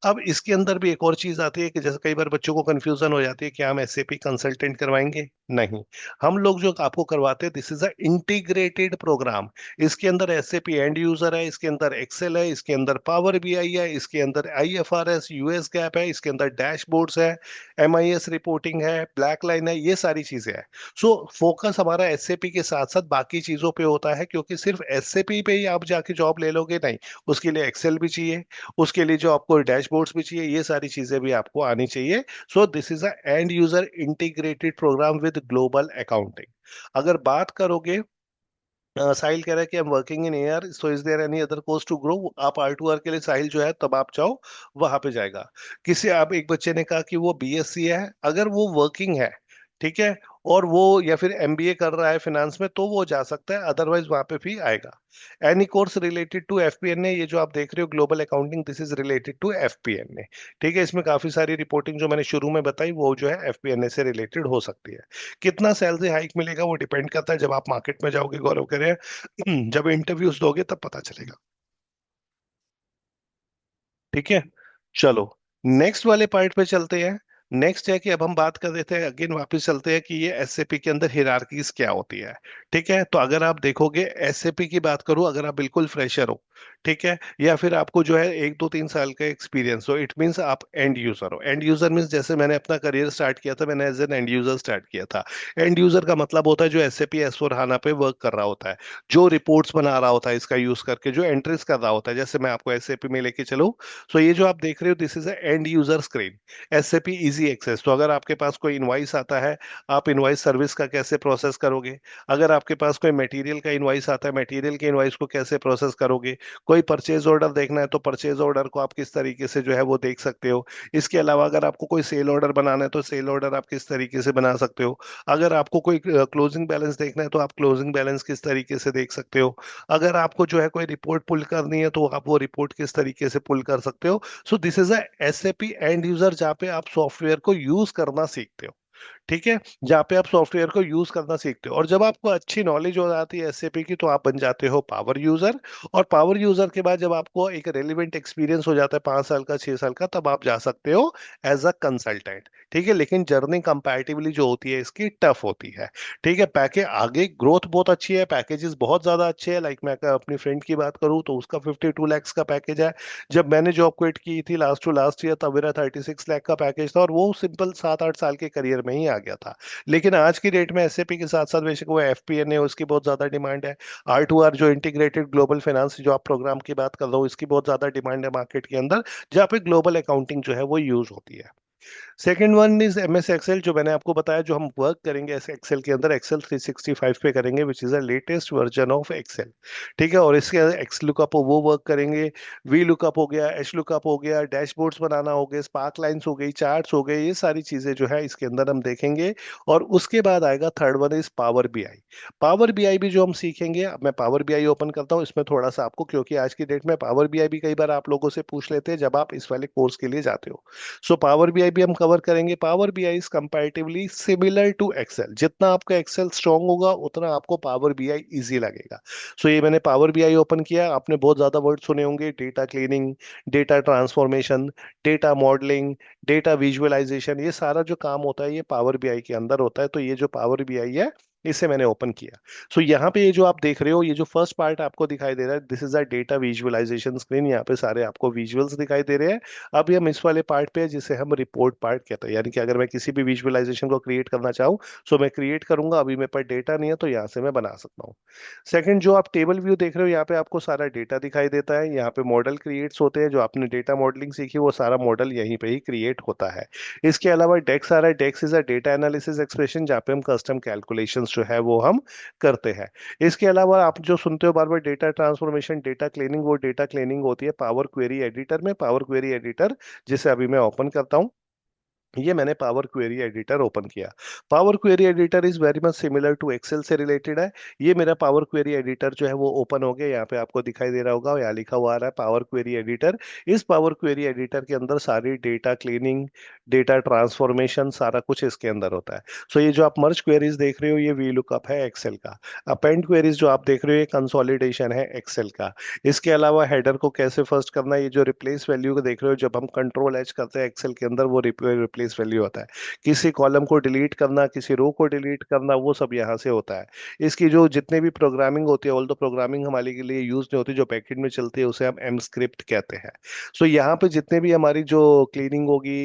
अब इसके अंदर भी एक और चीज आती है कि जैसे कई बार बच्चों को कंफ्यूजन हो जाती है कि हम SAP कंसल्टेंट करवाएंगे। नहीं, हम लोग जो आपको करवाते हैं, this is a integrated program. इसके अंदर SAP एंड यूजर है, इसके अंदर एक्सेल है, इसके अंदर पावर BI है, इसके अंदर IFRS US गैप है, इसके अंदर डैशबोर्ड्स है, MIS रिपोर्टिंग है, ब्लैक लाइन है, ये सारी चीजें हैं। सो फोकस हमारा SAP के साथ साथ बाकी चीजों पे होता है, क्योंकि सिर्फ SAP पे ही आप जाके जॉब ले लोगे नहीं, उसके लिए एक्सेल भी चाहिए, उसके लिए जो आपको डैशबोर्ड्स भी चाहिए, ये सारी चीजें भी आपको आनी चाहिए। So this is a end user integrated program with global accounting. अगर बात करोगे, साहिल कह रहा है कि I am working in AR, so is there any other course to grow. आप R2R के लिए, साहिल जो है तब आप चाहो वहां पे जाएगा। किसी, आप एक बच्चे ने कहा कि वो BSc है, अगर वो वर्किंग है, ठीक है, और वो या फिर MBA कर रहा है फाइनेंस में, तो वो जा सकता है, अदरवाइज वहां पे भी आएगा। Any course related to FP&A, ये जो आप देख रहे हो global accounting, this is related to FP&A। ठीक है। इसमें काफी सारी रिपोर्टिंग जो मैंने शुरू में बताई वो जो है FP&A से रिलेटेड हो सकती है। कितना सैलरी हाइक मिलेगा वो डिपेंड करता है, जब आप मार्केट में जाओगे, गौरव कह रहे हैं, जब इंटरव्यूज दोगे तब पता चलेगा। ठीक है। चलो नेक्स्ट वाले पार्ट पे चलते हैं। नेक्स्ट है कि अब हम बात कर देते हैं, अगेन वापस चलते हैं कि ये SAP के अंदर हिरारकीज क्या होती है। ठीक है। तो अगर आप देखोगे, SAP की बात करूं, अगर आप बिल्कुल फ्रेशर हो, ठीक है, या फिर आपको जो है 1 2 3 साल का एक्सपीरियंस हो, इट मीन्स आप एंड यूजर हो। एंड यूजर मीन्स, जैसे मैंने अपना करियर स्टार्ट किया था, मैंने as an end user start किया था। एंड यूजर का मतलब होता है जो SAP S/4HANA पे वर्क कर रहा होता है, जो रिपोर्ट्स बना रहा होता है इसका यूज करके, जो एंट्रीज कर रहा होता है। जैसे मैं आपको SAP में लेके चलूं, सो ये जो आप देख रहे हो, this is end user screen, SAP easy access. तो अगर आपके पास कोई इनवाइस आता है, आप इनवाइस सर्विस का कैसे प्रोसेस करोगे? अगर आपके पास कोई मटेरियल का इनवाइस आता है, मटेरियल के इनवाइस को कैसे प्रोसेस करोगे? कोई परचेज ऑर्डर देखना है तो परचेज ऑर्डर को आप किस तरीके से जो है वो देख सकते हो। इसके अलावा अगर आपको कोई सेल ऑर्डर बनाना है तो सेल ऑर्डर आप किस तरीके से बना सकते हो। अगर आपको कोई क्लोजिंग बैलेंस देखना है तो आप क्लोजिंग बैलेंस किस तरीके से देख सकते हो। अगर आपको जो है कोई रिपोर्ट पुल करनी है तो आप वो रिपोर्ट किस तरीके से पुल कर सकते हो। सो this is a SAP and user, जहाँ पे आप सॉफ्टवेयर को यूज करना सीखते हो। ठीक है, जहाँ पे आप सॉफ्टवेयर को यूज करना सीखते हो। और जब आपको अच्छी नॉलेज हो जाती है एसएपी की, तो आप बन जाते हो पावर यूजर। और पावर यूजर के बाद जब आपको एक रेलिवेंट एक्सपीरियंस हो जाता है 5 साल का, 6 साल का, तब आप जा सकते हो एज अ कंसल्टेंट। ठीक है, लेकिन जर्नी कंपैरेटिवली जो होती है इसकी टफ होती है। ठीक है, पैकेज आगे ग्रोथ बहुत अच्छी है, पैकेजेस बहुत ज्यादा अच्छे हैं। लाइक मैं अगर अपनी फ्रेंड की बात करूँ तो उसका 52 lakhs का पैकेज है। जब मैंने जॉब क्विट की थी लास्ट टू लास्ट ईयर, तब मेरा 36 लाख का पैकेज था, और वो सिंपल 7-8 साल के करियर में ही आ गया था। लेकिन आज की डेट में एसएपी के साथ साथ बेशक वो एफपीएन है, उसकी बहुत ज्यादा डिमांड है। R2R जो इंटीग्रेटेड ग्लोबल फाइनेंस जो आप प्रोग्राम की बात कर रहे हो, इसकी बहुत ज्यादा डिमांड है मार्केट के अंदर, जहाँ पे ग्लोबल अकाउंटिंग जो है वो यूज होती है। Second one is MS Excel, जो मैंने आपको बताया, जो हम वर्क करेंगे ऐसे एक्सेल के अंदर, एक्सेल 365 पे करेंगे, which is a latest version of Excel. ठीक है, और इसके अंदर एक्स लुकअप वो वर्क करेंगे, वी लुकअप हो गया, एच लुकअप हो गया, डैशबोर्ड्स बनाना हो गए, स्पार्क लाइंस हो गई, चार्ट्स हो गए, ये सारी चीजें जो है इसके अंदर हम देखेंगे। और उसके बाद आएगा third one is power BI. Power BI भी जो हम सीखेंगे, अब मैं पावर बीआई ओपन करता हूँ इसमें थोड़ा सा आपको, क्योंकि आज की डेट में पावर बीआई भी कई बार आप लोगों से पूछ लेते हैं जब आप इस वाले कोर्स के लिए जाते हो। सो पावर बीआई भी हम कवर करेंगे। Power BI is comparatively similar to Excel. जितना आपका एक्सेल स्ट्रांग होगा उतना आपको पावर बीआई इजी लगेगा। सो ये मैंने पावर बीआई ओपन किया, आपने बहुत ज्यादा वर्ड सुने होंगे, data cleaning, data transformation, data modelling, data visualisation, ये सारा जो काम होता है ये पावर बीआई के अंदर होता है। तो ये जो पावर बीआई है, इसे मैंने ओपन किया। सो यहाँ पे ये जो आप देख रहे हो, ये जो फर्स्ट पार्ट आपको दिखाई दे रहा है, this is a data visualisation screen. यहाँ पे सारे आपको विजुअल्स दिखाई दे रहे हैं। अभी हम इस वाले पार्ट पे हैं, जिसे हम रिपोर्ट पार्ट कहते हैं। यानी कि अगर मैं किसी भी विजुअलाइजेशन को क्रिएट करना चाहूँ, सो मैं क्रिएट करूंगा। अभी मेरे पास डेटा नहीं है, तो यहाँ से मैं बना सकता हूँ। सेकंड, जो आप टेबल व्यू देख रहे हो, यहाँ पे आपको सारा डेटा दिखाई देता है। यहाँ पे मॉडल क्रिएट्स होते हैं, जो आपने डेटा मॉडलिंग सीखी वो सारा मॉडल यहीं पे ही क्रिएट होता है। इसके अलावा डेक्स आ रहा है, DAX is a data analysis expression, जहाँ पे हम कस्टम कैलकुलेशंस जो है वो हम करते हैं। इसके अलावा आप जो सुनते हो बार बार, डेटा ट्रांसफॉर्मेशन, डेटा क्लीनिंग, वो डेटा क्लीनिंग होती है पावर क्वेरी एडिटर में। पावर क्वेरी एडिटर, जिसे अभी मैं ओपन करता हूँ, ये मैंने पावर क्वेरी एडिटर ओपन किया। Power Query editor is very much similar to Excel से रिलेटेड है। ये मेरा पावर क्वेरी एडिटर जो है वो ओपन हो गया। यहाँ पे आपको दिखाई दे रहा होगा, यहाँ लिखा हुआ आ रहा है पावर क्वेरी एडिटर। इस पावर क्वेरी एडिटर के अंदर सारी डेटा क्लीनिंग, डेटा ट्रांसफॉर्मेशन, सारा कुछ इसके अंदर होता है। सो ये जो आप मर्ज क्वेरीज देख रहे हो, ये वी लुकअप है एक्सेल का। अपेंड क्वेरीज जो आप देख रहे हो, ये कंसोलिडेशन है एक्सेल का। इसके अलावा हेडर को कैसे फर्स्ट करना है, ये जो रिप्लेस वैल्यू को देख रहे हो, जब हम कंट्रोल एच करते हैं एक्सेल के अंदर, वो रिप्लेस वैल्यू होता है। किसी कॉलम को डिलीट करना, किसी रो को डिलीट करना, वो सब यहाँ से होता है। इसकी जो जितने भी प्रोग्रामिंग होती है, ऑल दो प्रोग्रामिंग हमारे के लिए यूज नहीं होती, जो बैकएंड में चलती है उसे हम एम स्क्रिप्ट कहते हैं। सो यहाँ पे जितने भी हमारी जो क्लीनिंग होगी,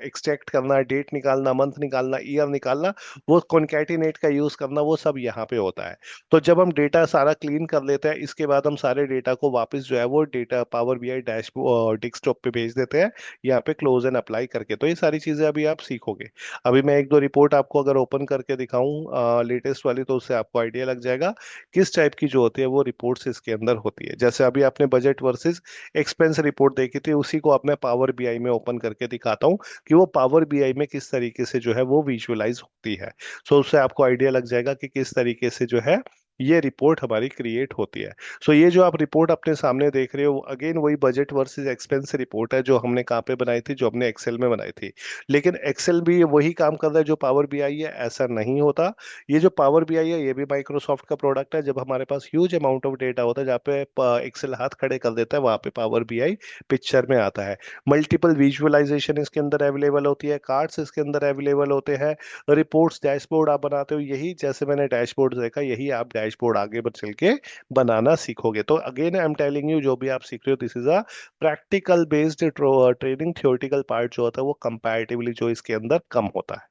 एक्सट्रैक्ट करना, डेट निकालना, मंथ निकालना, ईयर निकालना, वो कॉन्कैटिनेट का यूज करना, वो सब यहाँ पे होता है। तो जब हम डेटा सारा क्लीन कर लेते हैं, इसके बाद हम सारे डेटा को वापस जो है वो डेटा पावर बीआई डेस्कटॉप पे भेज देते हैं, यहाँ पे क्लोज एंड अप्लाई करके। तो ये सारी चीजें अभी आप सीखोगे। अभी मैं एक दो रिपोर्ट आपको अगर ओपन करके दिखाऊं लेटेस्ट वाली, तो उससे आपको आइडिया लग जाएगा किस टाइप की जो होती है वो रिपोर्ट्स इसके अंदर होती है। जैसे अभी आपने बजट वर्सेस एक्सपेंस रिपोर्ट देखी थी, उसी को अब मैं पावर बीआई में ओपन करके दिखाता हूँ कि वो पावर बीआई में किस तरीके से जो है वो विजुअलाइज होती है। सो उससे आपको आइडिया लग जाएगा कि किस तरीके से जो है ये रिपोर्ट हमारी क्रिएट होती है। सो ये जो आप रिपोर्ट अपने सामने देख रहे हो, अगेन वही बजट वर्सेस एक्सपेंस रिपोर्ट है, जो हमने कहाँ पे बनाई थी, जो हमने एक्सेल में बनाई थी। लेकिन एक्सेल भी वही काम कर रहा है जो पावर बीआई है, ऐसा नहीं होता। ये जो पावर बीआई है, ये भी माइक्रोसॉफ्ट का प्रोडक्ट है। जब हमारे पास ह्यूज अमाउंट ऑफ डेटा होता है, जहाँ पे एक्सेल हाथ खड़े कर देता है, वहाँ पे पावर बीआई पिक्चर में आता है। मल्टीपल विजुअलाइजेशन इसके अंदर अवेलेबल होती है, कार्ड्स इसके अंदर अवेलेबल होते हैं, रिपोर्ट्स, डैशबोर्ड आप बनाते हो, यही जैसे मैंने डैशबोर्ड देखा, यही आप डैशबोर्ड आगे बढ़ चल के बनाना सीखोगे। तो again I am telling you, जो भी आप सीख रहे हो, this is a practical based training. Theoretical part जो होता है वो कंपैरेटिवली जो इसके अंदर कम होता है।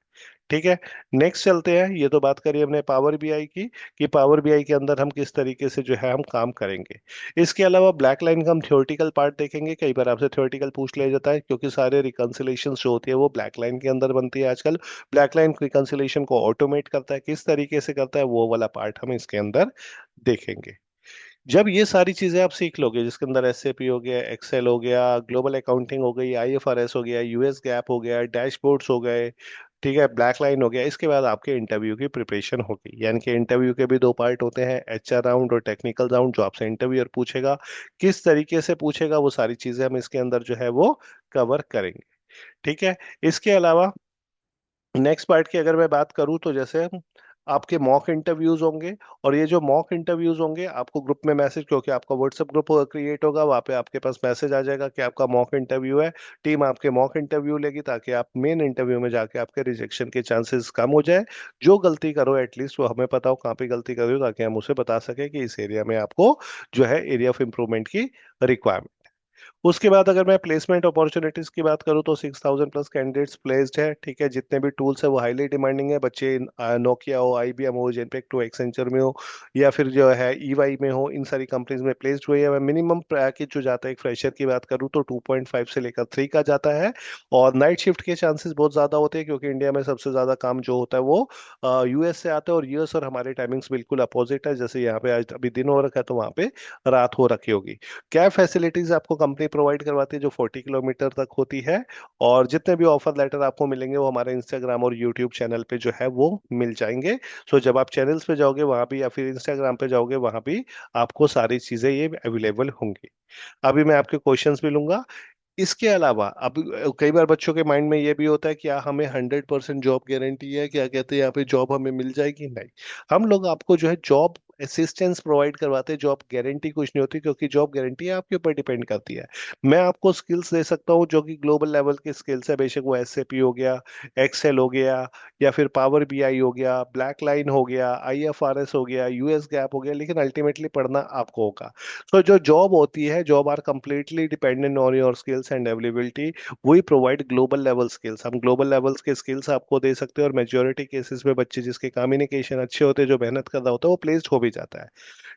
ठीक है, नेक्स्ट चलते हैं। ये तो बात करी हमने पावर बीआई की, कि पावर बीआई के अंदर हम किस तरीके से जो है हम काम करेंगे। इसके अलावा ब्लैक लाइन का हम थ्योरेटिकल पार्ट देखेंगे। कई बार आपसे थ्योरेटिकल पूछ लिया जाता है, क्योंकि सारे रिकंसिलेशन जो होती है वो ब्लैक लाइन के अंदर बनती है आजकल। ब्लैक लाइन रिकंसिलेशन को ऑटोमेट करता है, किस तरीके से करता है, वो वाला पार्ट हम इसके अंदर देखेंगे। जब ये सारी चीजें आप सीख लोगे, जिसके अंदर एसएपी हो गया, एक्सेल हो गया, ग्लोबल अकाउंटिंग हो गई, आईएफआरएस हो गया, यूएस गैप हो गया, डैशबोर्ड्स हो गए, ठीक है, ब्लैक लाइन हो गया, इसके बाद आपके इंटरव्यू की प्रिपरेशन होगी। यानी कि इंटरव्यू के भी दो पार्ट होते हैं, एचआर राउंड और टेक्निकल राउंड, जो आपसे इंटरव्यूअर पूछेगा, किस तरीके से पूछेगा, वो सारी चीजें हम इसके अंदर जो है वो कवर करेंगे। ठीक है, इसके अलावा नेक्स्ट पार्ट की अगर मैं बात करूं तो जैसे आपके मॉक इंटरव्यूज होंगे, और ये जो मॉक इंटरव्यूज होंगे आपको ग्रुप में मैसेज, क्योंकि आपका व्हाट्सएप ग्रुप क्रिएट होगा, वहाँ पे आपके पास मैसेज आ जाएगा कि आपका मॉक इंटरव्यू है। टीम आपके मॉक इंटरव्यू लेगी ताकि आप मेन इंटरव्यू में जाके आपके रिजेक्शन के चांसेस कम हो जाए। जो गलती करो एटलीस्ट वो हमें पता हो कहाँ पे गलती कर रहे हो, ताकि हम उसे बता सके कि इस एरिया में आपको जो है एरिया ऑफ इम्प्रूवमेंट की रिक्वायरमेंट। उसके बाद अगर मैं प्लेसमेंट अपॉर्चुनिटीज की बात करूं तो 6,000 प्लस कैंडिडेट्स प्लेस्ड है। ठीक है, जितने भी टूल्स है वो हाईली डिमांडिंग है। बच्चे नोकिया हो, आईबीएम हो, जेनपेक्ट हो, एक्सेंचर में हो, या फिर जो है ईवाई में हो, इन सारी कंपनीज में प्लेस्ड हुए हैं। मिनिमम पैकेज जो जाता है एक फ्रेशर की बात करूं तो 2.5 से लेकर 3 का जाता है। और नाइट शिफ्ट के चांसेस बहुत ज्यादा होते हैं, क्योंकि इंडिया में सबसे ज्यादा काम जो होता है वो यूएस से आता है, और यूएस और हमारे टाइमिंग्स बिल्कुल अपोजिट है। जैसे यहाँ पे आज अभी दिन हो रखा है तो वहाँ पे रात हो रखी होगी। कैब फैसिलिटीज आपको कंपनी प्रोवाइड करवाती है जो 40 किलोमीटर तक होती है। और जितने भी ऑफर लेटर आपको मिलेंगे वो हमारे इंस्टाग्राम और यूट्यूब चैनल पे जो है वो मिल जाएंगे। सो जब आप चैनल्स पे जाओगे वहां भी, या फिर इंस्टाग्राम पे जाओगे वहां भी, आपको सारी चीजें ये अवेलेबल होंगी। अभी मैं आपके क्वेश्चंस भी लूंगा। इसके अलावा अब कई बार बच्चों के माइंड में ये भी होता है कि क्या हमें 100% जॉब गारंटी है, क्या कहते हैं यहाँ पे जॉब हमें मिल जाएगी? नहीं, हम लोग आपको जो है जॉब असिस्टेंस प्रोवाइड करवाते हैं। जॉब गारंटी कुछ नहीं होती, क्योंकि जॉब गारंटी आपके ऊपर डिपेंड करती है। मैं आपको स्किल्स दे सकता हूँ जो कि ग्लोबल लेवल के स्किल्स है, बेशक वो एसएपी हो गया, एक्सेल हो गया, या फिर पावर बीआई हो गया, ब्लैक लाइन हो गया, आईएफआरएस हो गया, यूएस गैप हो गया, लेकिन अल्टीमेटली पढ़ना आपको होगा। तो जो जॉब होती है, job are completely dependent on your skills and availability. We provide global level skills, हम ग्लोबल लेवल्स के स्किल्स आपको दे सकते हैं। और मेजोरिटी केसेस में बच्चे जिसके कम्युनिकेशन अच्छे होते हैं, जो मेहनत कर रहा होता है, वो प्लेस्ड हो भी जाता है।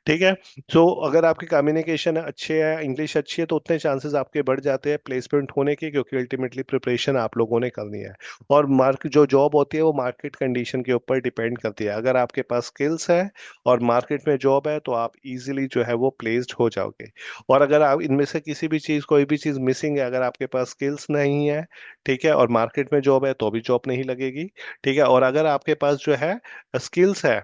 ठीक है। सो अगर आपकी कम्युनिकेशन अच्छे है, इंग्लिश अच्छी है, तो उतने चांसेस आपके बढ़ जाते हैं प्लेसमेंट होने के, क्योंकि अल्टीमेटली प्रिपरेशन आप लोगों ने करनी है। और मार्क जो जॉब होती है वो मार्केट कंडीशन के ऊपर डिपेंड करती है। अगर आपके पास स्किल्स है और मार्केट में जॉब है तो आप इजीली जो है वो प्लेस्ड हो जाओगे। और अगर आप इनमें से किसी भी चीज, कोई भी चीज मिसिंग है, अगर आपके पास स्किल्स नहीं है, ठीक है, और मार्केट में जॉब है, तो भी जॉब नहीं लगेगी। ठीक है, और अगर आपके पास जो है स्किल्स है,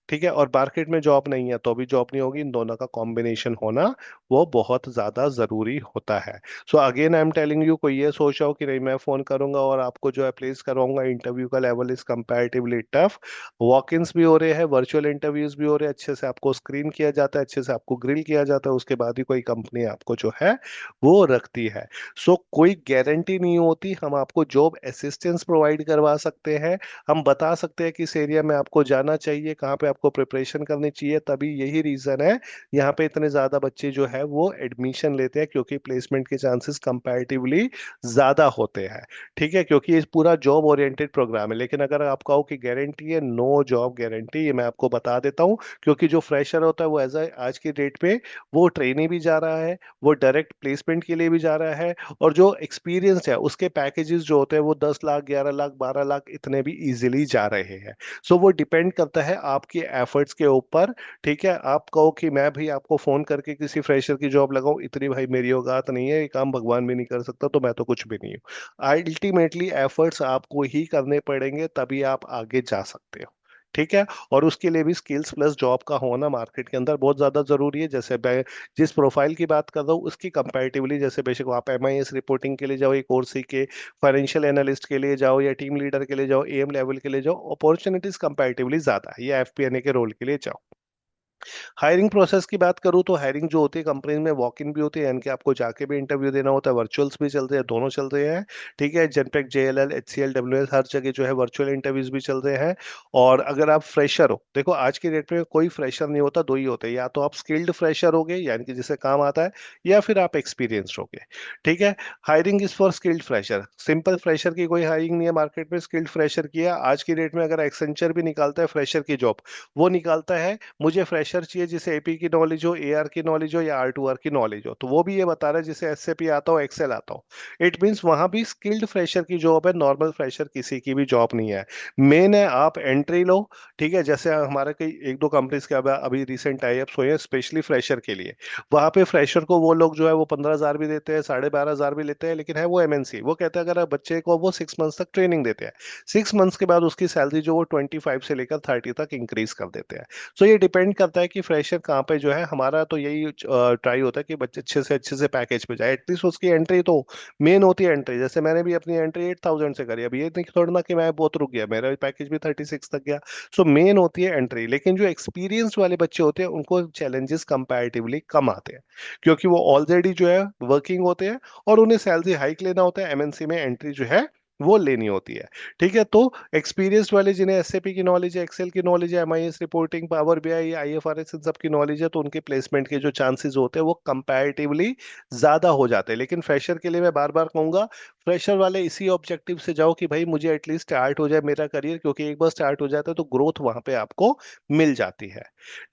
ठीक है, और मार्केट में जॉब नहीं है, तो भी जॉब नहीं होगी। इन दोनों का कॉम्बिनेशन होना वो बहुत ज्यादा जरूरी होता है। So again I am telling you, कोई ये सोच रहा हो कि नहीं मैं फोन करूंगा और आपको जो है प्लेस करवाऊंगा, इंटरव्यू का level is comparatively tough. Walk ins भी हो रहे हैं, वर्चुअल इंटरव्यूज भी हो रहे हैं, अच्छे से आपको स्क्रीन किया जाता है, अच्छे से आपको ग्रिल किया जाता है, उसके बाद ही कोई कंपनी आपको जो है वो रखती है। सो कोई गारंटी नहीं होती। हम आपको जॉब असिस्टेंस प्रोवाइड करवा सकते हैं, हम बता सकते हैं कि इस एरिया में आपको जाना चाहिए, कहाँ पे आपको प्रिपरेशन करनी चाहिए। तभी यही रीजन है यहाँ पे इतने ज्यादा बच्चे जो है वो एडमिशन लेते हैं, क्योंकि प्लेसमेंट के चांसेस कंपैरेटिवली ज्यादा होते हैं। ठीक है, क्योंकि ये पूरा जॉब ओरिएंटेड प्रोग्राम है। लेकिन अगर आप कहो कि गारंटी है, नो जॉब गारंटी, ये मैं आपको बता देता हूँ। क्योंकि जो फ्रेशर होता है वो एज आज की डेट पे वो ट्रेनी भी जा रहा है, वो डायरेक्ट प्लेसमेंट के लिए भी जा रहा है। और जो एक्सपीरियंस है उसके पैकेजेस जो होते हैं वो 10 लाख, 11 लाख, 12 लाख इतने भी इजीली जा रहे हैं। सो वो डिपेंड करता है आपके एफर्ट्स के ऊपर। ठीक है, आप कहो कि मैं भी आपको फोन करके किसी फ्रेशर की जॉब लगाऊं, इतनी भाई मेरी औकात नहीं है, ये काम भगवान भी नहीं कर सकता, तो मैं तो कुछ भी नहीं हूँ। अल्टीमेटली एफर्ट्स आपको ही करने पड़ेंगे, तभी आप आगे जा सकते हो। ठीक है। और उसके लिए भी स्किल्स प्लस जॉब का होना मार्केट के अंदर बहुत ज्यादा जरूरी है। जैसे मैं जिस प्रोफाइल की बात कर रहा हूँ उसकी कंपैरेटिवली, जैसे बेशक आप एमआईएस रिपोर्टिंग के लिए जाओ, एक और सी के फाइनेंशियल एनालिस्ट के लिए जाओ, या टीम लीडर के लिए जाओ, एएम लेवल के लिए जाओ, अपॉर्चुनिटीज कंपैरेटिवली ज्यादा है, या एफपीएनए के रोल के लिए जाओ। हायरिंग प्रोसेस की बात करूँ तो हायरिंग जो होती है कंपनी में वॉक इन भी होती है, यानी कि आपको जाके भी इंटरव्यू देना होता है, वर्चुअल्स भी चल रहे हैं, दोनों चल रहे हैं। ठीक है, जेनपेक, जेएलएल, एचसीएल, डब्ल्यूएस, हर जगह जो है वर्चुअल इंटरव्यूज भी चल रहे हैं। और अगर आप फ्रेशर हो, देखो आज के डेट में कोई फ्रेशर नहीं होता, दो ही होते हैं, या तो आप स्किल्ड फ्रेशर होगे यानी कि जिसे काम आता है, या फिर आप एक्सपीरियंस्ड होगे। ठीक है। Hiring is for skilled fresher, simple fresher की कोई हायरिंग नहीं है मार्केट में, स्किल्ड फ्रेशर की है। आज की डेट में अगर एक्सेंचर भी निकालता है फ्रेशर की जॉब, वो निकालता है मुझे फ्रेशर चाहिए जिसे एपी की नॉलेज हो, एआर की नॉलेज हो, या आर2आर की नॉलेज हो, तो वो भी ये बता रहा है जिसे एसएपी आता हो, एक्सेल आता हो। इट मीन्स वहां भी स्किल्ड फ्रेशर की जॉब है, नॉर्मल फ्रेशर किसी की भी जॉब नहीं है। मेन है आप एंट्री लो। ठीक है, जैसे हमारे कई एक दो कंपनीज के अभी रिसेंट टाइप्स हुए हैं स्पेशली फ्रेशर के लिए। वहां पे फ्रेशर को वो लोग जो है वो 15,000 भी देते हैं, 12,500 भी लेते हैं, लेकिन है वो एमएनसी। वो कहते हैं अगर आप बच्चे को वो 6 मंथ्स तक ट्रेनिंग देते हैं, 6 मंथ्स के बाद उसकी सैलरी जो वो 25 से लेकर 30 तक इंक्रीज कर देते हैं। सो ये डिपेंड करता है कि फ्रेशर कहाँ पे जो है, हमारा तो यही ट्राई होता है कि बच्चे अच्छे से पैकेज पे जाए, एटलीस्ट उसकी एंट्री तो मेन होती है एंट्री। जैसे मैंने भी अपनी एंट्री 8,000 से करी, अब ये नहीं थोड़ा ना कि मैं बहुत रुक गया, मेरा पैकेज भी 36 तक गया। सो मेन होती है एंट्री, लेकिन जो एक्सपीरियंस वाले बच्चे होते हैं उनको चैलेंजेस कंपैरेटिवली कम आते हैं, क्योंकि वो ऑलरेडी जो है वर्किंग होते हैं और उन्हें सैलरी हाइक लेना होता है, एमएनसी में एंट्री जो है वो लेनी होती है। ठीक है, तो एक्सपीरियंस वाले जिन्हें एसएपी की नॉलेज है, एक्सेल की नॉलेज है, MIS reporting, power BI, IFRS, इन सब की नॉलेज है, तो उनके प्लेसमेंट के जो चांसेस होते हैं वो कंपैरेटिवली ज्यादा हो जाते हैं। लेकिन फ्रेशर के लिए मैं बार बार कहूंगा, फ्रेशर वाले इसी ऑब्जेक्टिव से जाओ कि भाई मुझे एटलीस्ट स्टार्ट हो जाए मेरा करियर, क्योंकि एक बार स्टार्ट हो जाता है तो ग्रोथ वहां पे आपको मिल जाती है।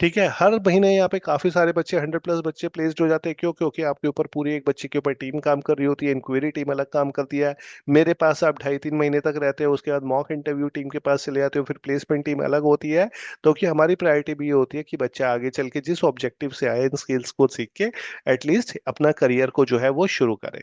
ठीक है, हर महीने यहाँ पे काफी सारे बच्चे, 100+ बच्चे प्लेस्ड हो जाते हैं। क्यों? क्योंकि आपके ऊपर पूरी एक बच्चे के ऊपर टीम काम कर रही होती है, इंक्वायरी टीम अलग काम करती है। मेरे पास आप 2.5-3 महीने तक रहते हो, उसके बाद मॉक इंटरव्यू टीम के पास चले जाते हो, फिर प्लेसमेंट टीम अलग होती है। तो कि हमारी प्रायोरिटी भी ये होती है कि बच्चा आगे चल के जिस ऑब्जेक्टिव से आए इन स्किल्स को सीख के एटलीस्ट अपना करियर को जो है वो शुरू करे।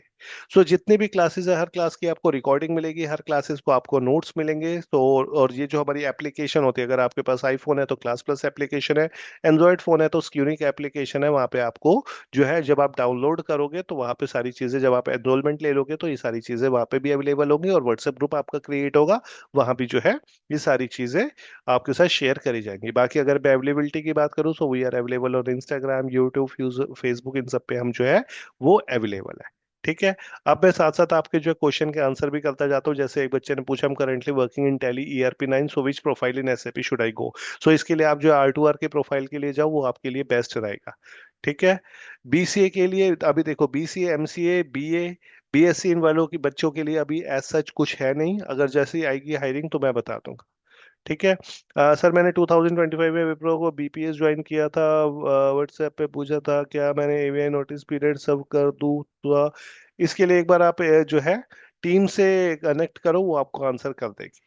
सो जितने भी क्लासेस है, हर क्लास की आपको रिकॉर्डिंग मिलेगी, हर क्लासेस को आपको नोट्स मिलेंगे। तो और ये जो हमारी एप्लीकेशन होती है, अगर आपके पास आईफोन है तो क्लास प्लस एप्लीकेशन है, एंड्रॉयड फोन है तो स्क्यूनिक एप्लीकेशन है। वहाँ पे आपको जो है जब आप डाउनलोड करोगे तो वहाँ पे सारी चीजें, जब आप एनरोलमेंट ले लोगे तो ये सारी चीजें वहाँ पे भी अवेलेबल होंगी, और व्हाट्सएप ग्रुप आपका क्रिएट होगा, वहाँ भी जो है ये सारी चीजें आपके साथ शेयर करी जाएंगी। बाकी अगर मैं अवेलेबिलिटी की बात करूँ तो we are available on Instagram, YouTube, Facebook, इन सब पे हम जो है वो अवेलेबल है। ठीक है, अब मैं साथ साथ आपके जो क्वेश्चन के आंसर भी करता जाता हूँ। जैसे एक बच्चे ने पूछा, हम currently working in Tally ERP9, so which profile in SAP should I go. So इसके लिए आप जो R2R के प्रोफाइल के लिए जाओ, वो आपके लिए बेस्ट रहेगा। ठीक है, बीसीए के लिए अभी देखो, बीसीए, एमसीए, बीए, बीएससी, इन वालों की बच्चों के लिए अभी एज सच कुछ है नहीं। अगर जैसे ही आएगी हायरिंग तो मैं बता दूंगा। ठीक है, सर मैंने 2025 में विप्रो को बीपीएस ज्वाइन किया था, व्हाट्सएप पे पूछा था क्या मैंने एवीआई नोटिस पीरियड सब कर दूं तो इसके लिए एक बार आप जो है टीम से कनेक्ट करो, वो आपको आंसर कर देगी।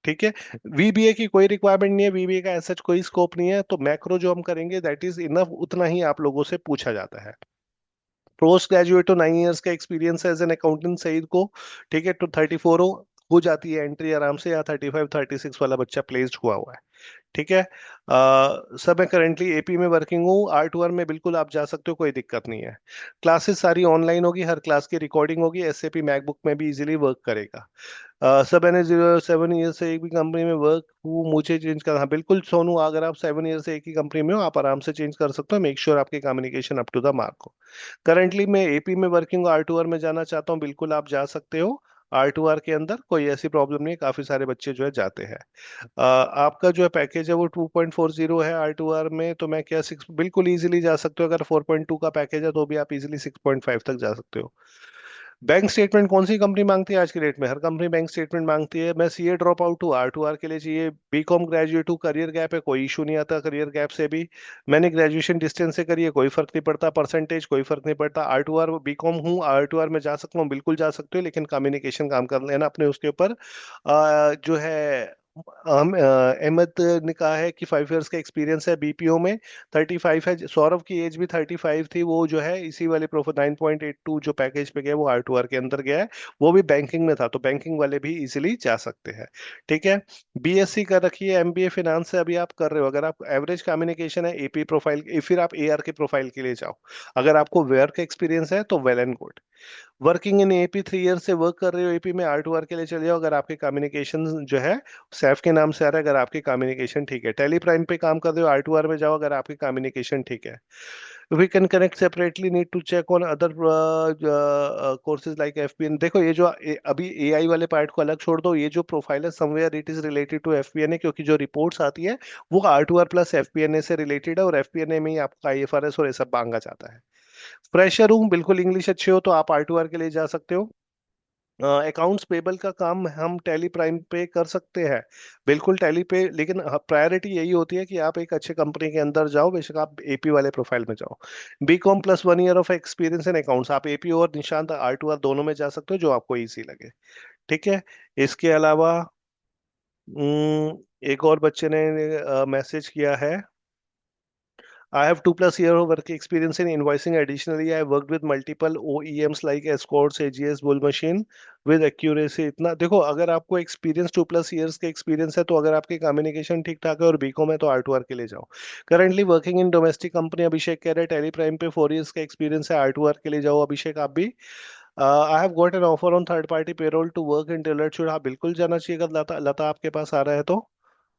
ठीक है, वीबीए की कोई रिक्वायरमेंट नहीं है, वीबीए का ऐसा कोई स्कोप नहीं है, तो मैक्रो जो हम करेंगे दैट इज इनफ, उतना ही आप लोगों से पूछा जाता है। पोस्ट ग्रेजुएट तो 9 इयर्स का एक्सपीरियंस है एज एन अकाउंटेंट सईद को। ठीक है, तो 34 हो जाती है एंट्री आराम से, या 35-36 वाला बच्चा प्लेस्ड हुआ है। ठीक है, सर मैं करेंटली एपी में वर्किंग हूँ, R2R में बिल्कुल आप जा सकते हो, कोई दिक्कत नहीं है। क्लासेस सारी ऑनलाइन होगी, हर क्लास की रिकॉर्डिंग होगी, एसएपी मैकबुक में भी इजीली वर्क करेगा। सर मैंने 7 ईयर से एक भी कंपनी में वर्क हूँ, मुझे चेंज करना, हाँ बिल्कुल सोनू, अगर आप 7 ईयर से एक ही कंपनी में हो आप आराम से चेंज कर सकते हो, मेक श्योर आपकी communication up to the mark हो। करंटली मैं एपी में वर्किंग, R2R में जाना चाहता हूँ, बिल्कुल आप जा सकते हो। R2R के अंदर कोई ऐसी प्रॉब्लम नहीं है, काफी सारे बच्चे जो है जाते हैं। आपका जो है पैकेज है वो 2.40 है R2R में, तो मैं क्या 6 बिल्कुल इजीली जा सकते हो। अगर 4.2 का पैकेज है तो भी आप इजीली 6.5 तक जा सकते हो। बैंक स्टेटमेंट कौन सी कंपनी मांगती है आज की डेट में? हर कंपनी बैंक स्टेटमेंट मांगती है। मैं सीए ड्रॉप आउट हूँ, R2R के लिए चाहिए। बीकॉम ग्रेजुएट हूँ, करियर गैप है, कोई इशू नहीं आता करियर गैप से भी। मैंने ग्रेजुएशन डिस्टेंस से करी है, कोई फर्क नहीं पड़ता, परसेंटेज कोई फर्क नहीं पड़ता। R2R बीकॉम हूँ, R2R में जा सकता हूँ, बिल्कुल जा सकते हो, लेकिन कम्युनिकेशन काम कर लेना अपने उसके ऊपर। जो है हम अहमद ने कहा है कि 5 इयर्स का एक्सपीरियंस है बीपीओ में, 35 है। सौरभ की एज भी 35 थी, वो जो है इसी वाले प्रोफाइल 9.82 जो पैकेज पे गया वो R2R के अंदर गया है, वो भी बैंकिंग में था, तो बैंकिंग वाले भी इजीली जा सकते हैं। ठीक है, बीएससी कर रखी है, एमबीए फिनांस से अभी आप कर रहे हो, अगर आप एवरेज कम्युनिकेशन है एपी प्रोफाइल, फिर आप एआर के प्रोफाइल के लिए जाओ। अगर आपको वेयर का एक्सपीरियंस है तो well and good. Working in AP 3 year से वर्क कर रहे हो एपी में, R2R के लिए चले जाओ, अगर आपके कम्युनिकेशन जो है सैफ के नाम से आ रहा है, अगर आपकी कम्युनिकेशन ठीक है। टेली प्राइम पे काम कर रहे हो, R2R में जाओ, अगर आपकी कम्युनिकेशन ठीक है। We can connect separately, need to check on other courses like FPN. देखो ये जो अभी एआई वाले पार्ट को अलग छोड़ दो, ये जो प्रोफाइल है somewhere it is related to FPNA, क्योंकि जो रिपोर्ट्स आती है वो R2R प्लस एफपीएनए से रिलेटेड है, और एफपीएनए में ही आपका आईएफआरएस और ये सब मांगा जाता है। फ्रेशर हूँ, बिल्कुल इंग्लिश अच्छे हो तो आप R2R के लिए जा सकते हो। अकाउंट्स पेबल का काम हम टैली प्राइम पे कर सकते हैं, बिल्कुल टैली पे, लेकिन प्रायोरिटी यही होती है कि आप एक अच्छे कंपनी के अंदर जाओ, बेशक आप एपी वाले प्रोफाइल में जाओ। BCom plus 1 year of experience in accounts, आप एपी और निशांत R2R दोनों में जा सकते हो, जो आपको इजी लगे। ठीक है, इसके अलावा एक और बच्चे ने मैसेज किया है, I have 2+ year of work experience in invoicing. Additionally, I worked with multiple OEMs like Escorts, AGS, Bull Machine with accuracy. इतना देखो, अगर आपको एक्सपीरियंस 2+ years का एक्सपीरियंस है, तो अगर आपकी कम्युनिकेशन ठीक ठाक है और बीकॉम है, तो R2R के लिए जाओ। Currently working in domestic company, Abhishek कह रहे हैं टेली प्राइम पे 4 years का एक्सपीरियंस है, R2R के लिए जाओ अभिषेक आप भी। I have got an offer on third party payroll to work in tailor should, हाँ बिल्कुल जाना चाहिए अगर लता लता आपके पास आ रहा है तो।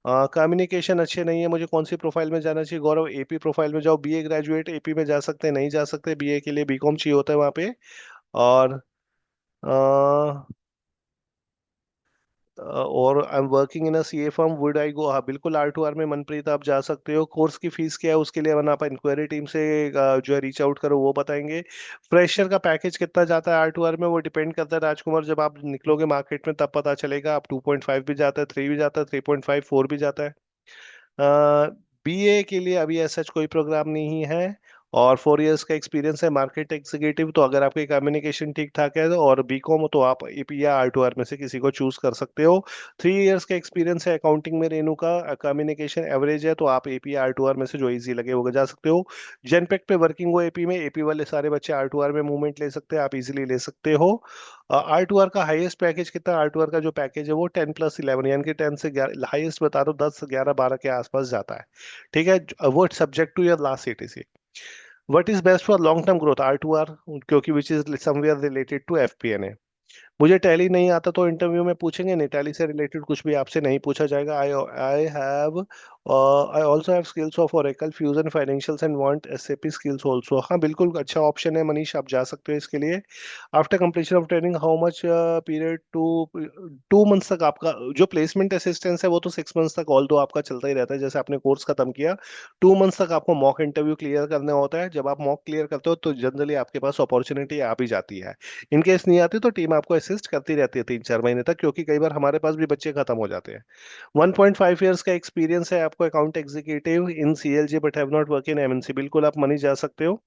कम्युनिकेशन अच्छे नहीं है, मुझे कौन सी प्रोफाइल में जाना चाहिए? गौरव एपी प्रोफाइल में जाओ, बीए ग्रेजुएट एपी में जा सकते हैं, नहीं जा सकते, बीए के लिए बीकॉम चाहिए होता है वहाँ पे। और और I am working in a CA firm, would I go? हाँ बिल्कुल, R2R में मनप्रीत आप जा सकते हो। कोर्स की फीस क्या है उसके लिए अपन आप इंक्वायरी टीम से जो है रीच आउट करो, वो बताएंगे। फ्रेशर का पैकेज कितना जाता है R2R में, वो डिपेंड करता है राजकुमार, जब आप निकलोगे मार्केट में तब पता चलेगा। आप 2.5 भी जाता है, 3 भी जाता है, 3.5, 4 भी जाता है। बीए के लिए अभी ऐसा कोई प्रोग्राम नहीं है। और 4 years का एक्सपीरियंस है मार्केट एग्जीक्यूटिव, तो अगर आपकी कम्युनिकेशन ठीक ठाक है और बीकॉम हो, तो आप एपी या R2R में से किसी को चूज कर सकते हो। 3 years का एक्सपीरियंस है अकाउंटिंग में रेनू का, कम्युनिकेशन एवरेज है, तो आप एपी या R2R में से जो इजी लगे वो जा सकते हो। जेनपेक पे वर्किंग हो एपी में, एपी वाले सारे बच्चे R2R में मूवमेंट ले सकते हैं, आप इजीली ले सकते हो। R2R का हाईएस्ट पैकेज कितना? R2R का जो पैकेज है वो 10+11, यानी कि 10 से 11, हाईएस्ट बता दो 10, 11, 12 के आसपास जाता है। ठीक है, वो subject to your last CTC. What is best for long term growth? R2R, क्योंकि which is somewhere related to FP&A। मुझे टैली नहीं आता तो इंटरव्यू में पूछेंगे नहीं, टैली से रिलेटेड कुछ भी आपसे नहीं पूछा जाएगा। I also have skills of Oracle fusion financials and want SAP skills also, हाँ बिल्कुल अच्छा ऑप्शन है मनीष, आप जा सकते हो इसके लिए। After completion of training how much period? 2 months तक आपका जो प्लेसमेंट असिस्टेंस है वो तो 6 मंथ्स तक ऑल दो आपका चलता ही रहता है, जैसे आपने कोर्स खत्म किया 2 मंथ्स तक आपको मॉक इंटरव्यू क्लियर करना होता है। जब आप मॉक क्लियर करते हो तो जनरली आपके पास अपॉर्चुनिटी आ भी जाती है। इन केस नहीं आती तो टीम आपको असिस्ट करती रहती है 3-4 महीने तक, क्योंकि कई बार हमारे पास भी बच्चे खत्म हो जाते हैं। 1.5 years का एक्सपीरियंस है आपको account executive in CLG but have not work in MNC, बिल्कुल आप मनी जा सकते हो।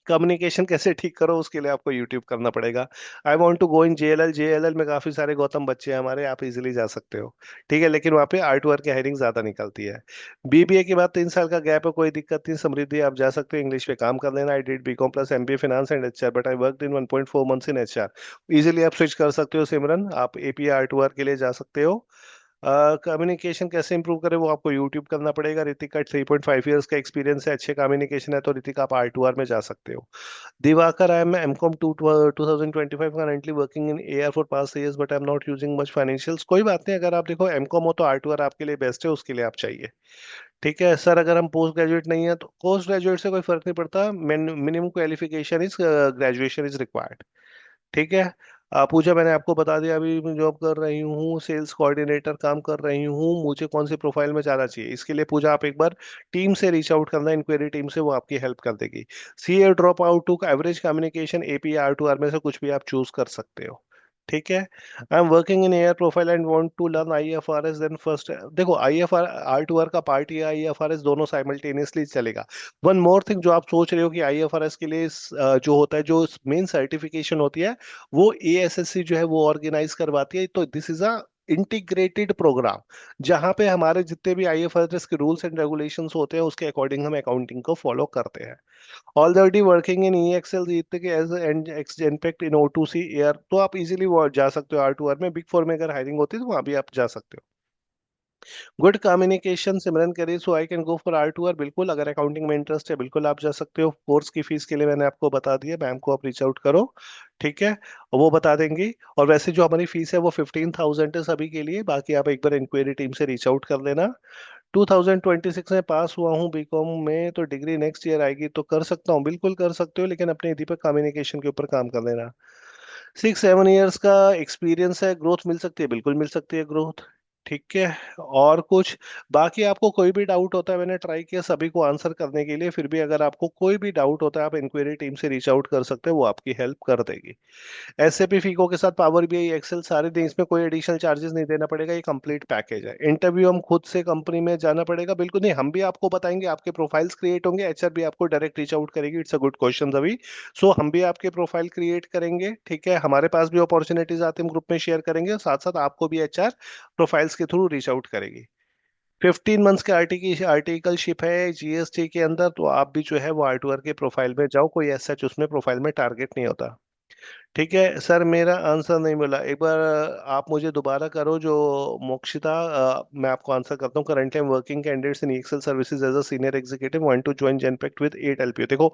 कम्युनिकेशन कैसे ठीक करो उसके लिए आपको यूट्यूब करना पड़ेगा। I want to go in JLL, JLL में काफी सारे गौतम बच्चे हैं हमारे, आप इजीली जा सकते हो। ठीक है, लेकिन वहाँ पे R2R की हायरिंग ज्यादा निकलती है। BBA के बाद 3 साल का गैप है, कोई दिक्कत नहीं, समृद्धि आप जा सकते हो, इंग्लिश पे काम कर लेना। I did BCom plus MBA finance and HR but I work in 1.4 months in HR। Easily आप स्विच कर सकते हो सिमरन, आप APA R2R के लिए जा सकते हो। कम्युनिकेशन कैसे इंप्रूव करें वो आपको यूट्यूब करना पड़ेगा। ऋतिक का 3.5 years का एक्सपीरियंस है, अच्छे कम्युनिकेशन है, तो ऋतिक आप R2R में जा सकते हो। Diwakar, I am MCOM 2025 currently working in AR for past years but I'm not using much financials। कोई बात नहीं, अगर आप देखो MCOM हो तो R2R आपके लिए बेस्ट है, उसके लिए आप चाहिए। ठीक है सर, अगर हम पोस्ट ग्रेजुएट नहीं है तो पोस्ट ग्रेजुएट से कोई फर्क नहीं पड़ता, minimum qualification is graduation is required. ठीक है। पूजा, मैंने आपको बता दिया, अभी मैं जॉब कर रही हूँ, सेल्स कोऑर्डिनेटर काम कर रही हूँ, मुझे कौन सी प्रोफाइल में जाना चाहिए? इसके लिए पूजा आप एक बार टीम से रीच आउट करना, इंक्वायरी टीम से, वो आपकी हेल्प कर देगी। CA drop out to average communication, APR2R में से कुछ भी आप चूज कर सकते हो। ठीक है। I am working in AR profile and want to learn IFRS, then first देखो R2R का पार्ट या IFRS दोनों साइमल्टेनियसली चलेगा। वन मोर थिंग, जो आप सोच रहे हो कि IFRS के लिए जो होता है, जो मेन सर्टिफिकेशन होती है, वो ASSC जो है वो ऑर्गेनाइज करवाती है, तो this is a integrated program, जहां पे हमारे जितने भी IFRS के रूल्स एंड रेगुलेशंस होते हैं उसके अकॉर्डिंग हम अकाउंटिंग को फॉलो करते हैं। ऑलरेडी वर्किंग इन EXL जीतते के as ex impact in O2C AR, तो आप इजीली वो जा सकते हो R2R में। बिग फोर में अगर हायरिंग होती है तो वहां भी आप जा सकते हो। गुड कम्युनिकेशन, सिमरन करिए सो I can go for R2R, बिल्कुल अगर अकाउंटिंग में इंटरेस्ट है बिल्कुल आप जा सकते हो। कोर्स की फीस के लिए मैंने आपको बता दिया, मैम को आप रीच आउट करो। ठीक है, और वो बता देंगी। और वैसे जो हमारी फीस है वो 15,000 है सभी के लिए, बाकी आप एक बार इंक्वायरी टीम से रीच आउट कर लेना। 2026 में पास हुआ हूँ बीकॉम में, तो डिग्री नेक्स्ट ईयर आएगी, तो कर सकता हूँ, बिल्कुल कर सकते हो, लेकिन अपने दीपक कम्युनिकेशन के ऊपर काम कर लेना। 6-7 years का एक्सपीरियंस है, ग्रोथ मिल सकती है, बिल्कुल मिल सकती है ग्रोथ। ठीक है। और कुछ बाकी आपको कोई भी डाउट होता है, मैंने ट्राई किया सभी को आंसर करने के लिए, फिर भी अगर आपको कोई भी डाउट होता है आप इंक्वायरी टीम से रीच आउट कर सकते हो, वो आपकी हेल्प कर देगी। SAP फीको के साथ पावर BI एक्सेल सारे दिन, इसमें कोई एडिशनल चार्जेस नहीं देना पड़ेगा, ये कंप्लीट पैकेज है। इंटरव्यू हम खुद से कंपनी में जाना पड़ेगा? बिल्कुल नहीं, हम भी आपको बताएंगे, आपके प्रोफाइल्स क्रिएट होंगे, HR भी आपको डायरेक्ट रीच आउट करेगी। इट्स अ गुड क्वेश्चन अभी। सो हम भी आपके प्रोफाइल क्रिएट करेंगे, ठीक है, हमारे पास भी अपॉर्चुनिटीज आती है, हम ग्रुप में शेयर करेंगे, साथ साथ आपको भी HR प्रोफाइल्स के थ्रू रीच आउट करेगी। 15 मंथ्स के आर्टिकलशिप है जीएसटी के अंदर, तो आप भी जो है वो आर के प्रोफाइल में जाओ, कोई ऐसा उसमें प्रोफाइल में टारगेट नहीं होता। ठीक है सर, मेरा आंसर नहीं मिला, एक बार आप मुझे दोबारा करो जो मोक्षिता। मैं आपको आंसर करता हूँ। Currently I am working candidates in Excel services as a senior executive, want to join Genpact with 8 LPA। देखो,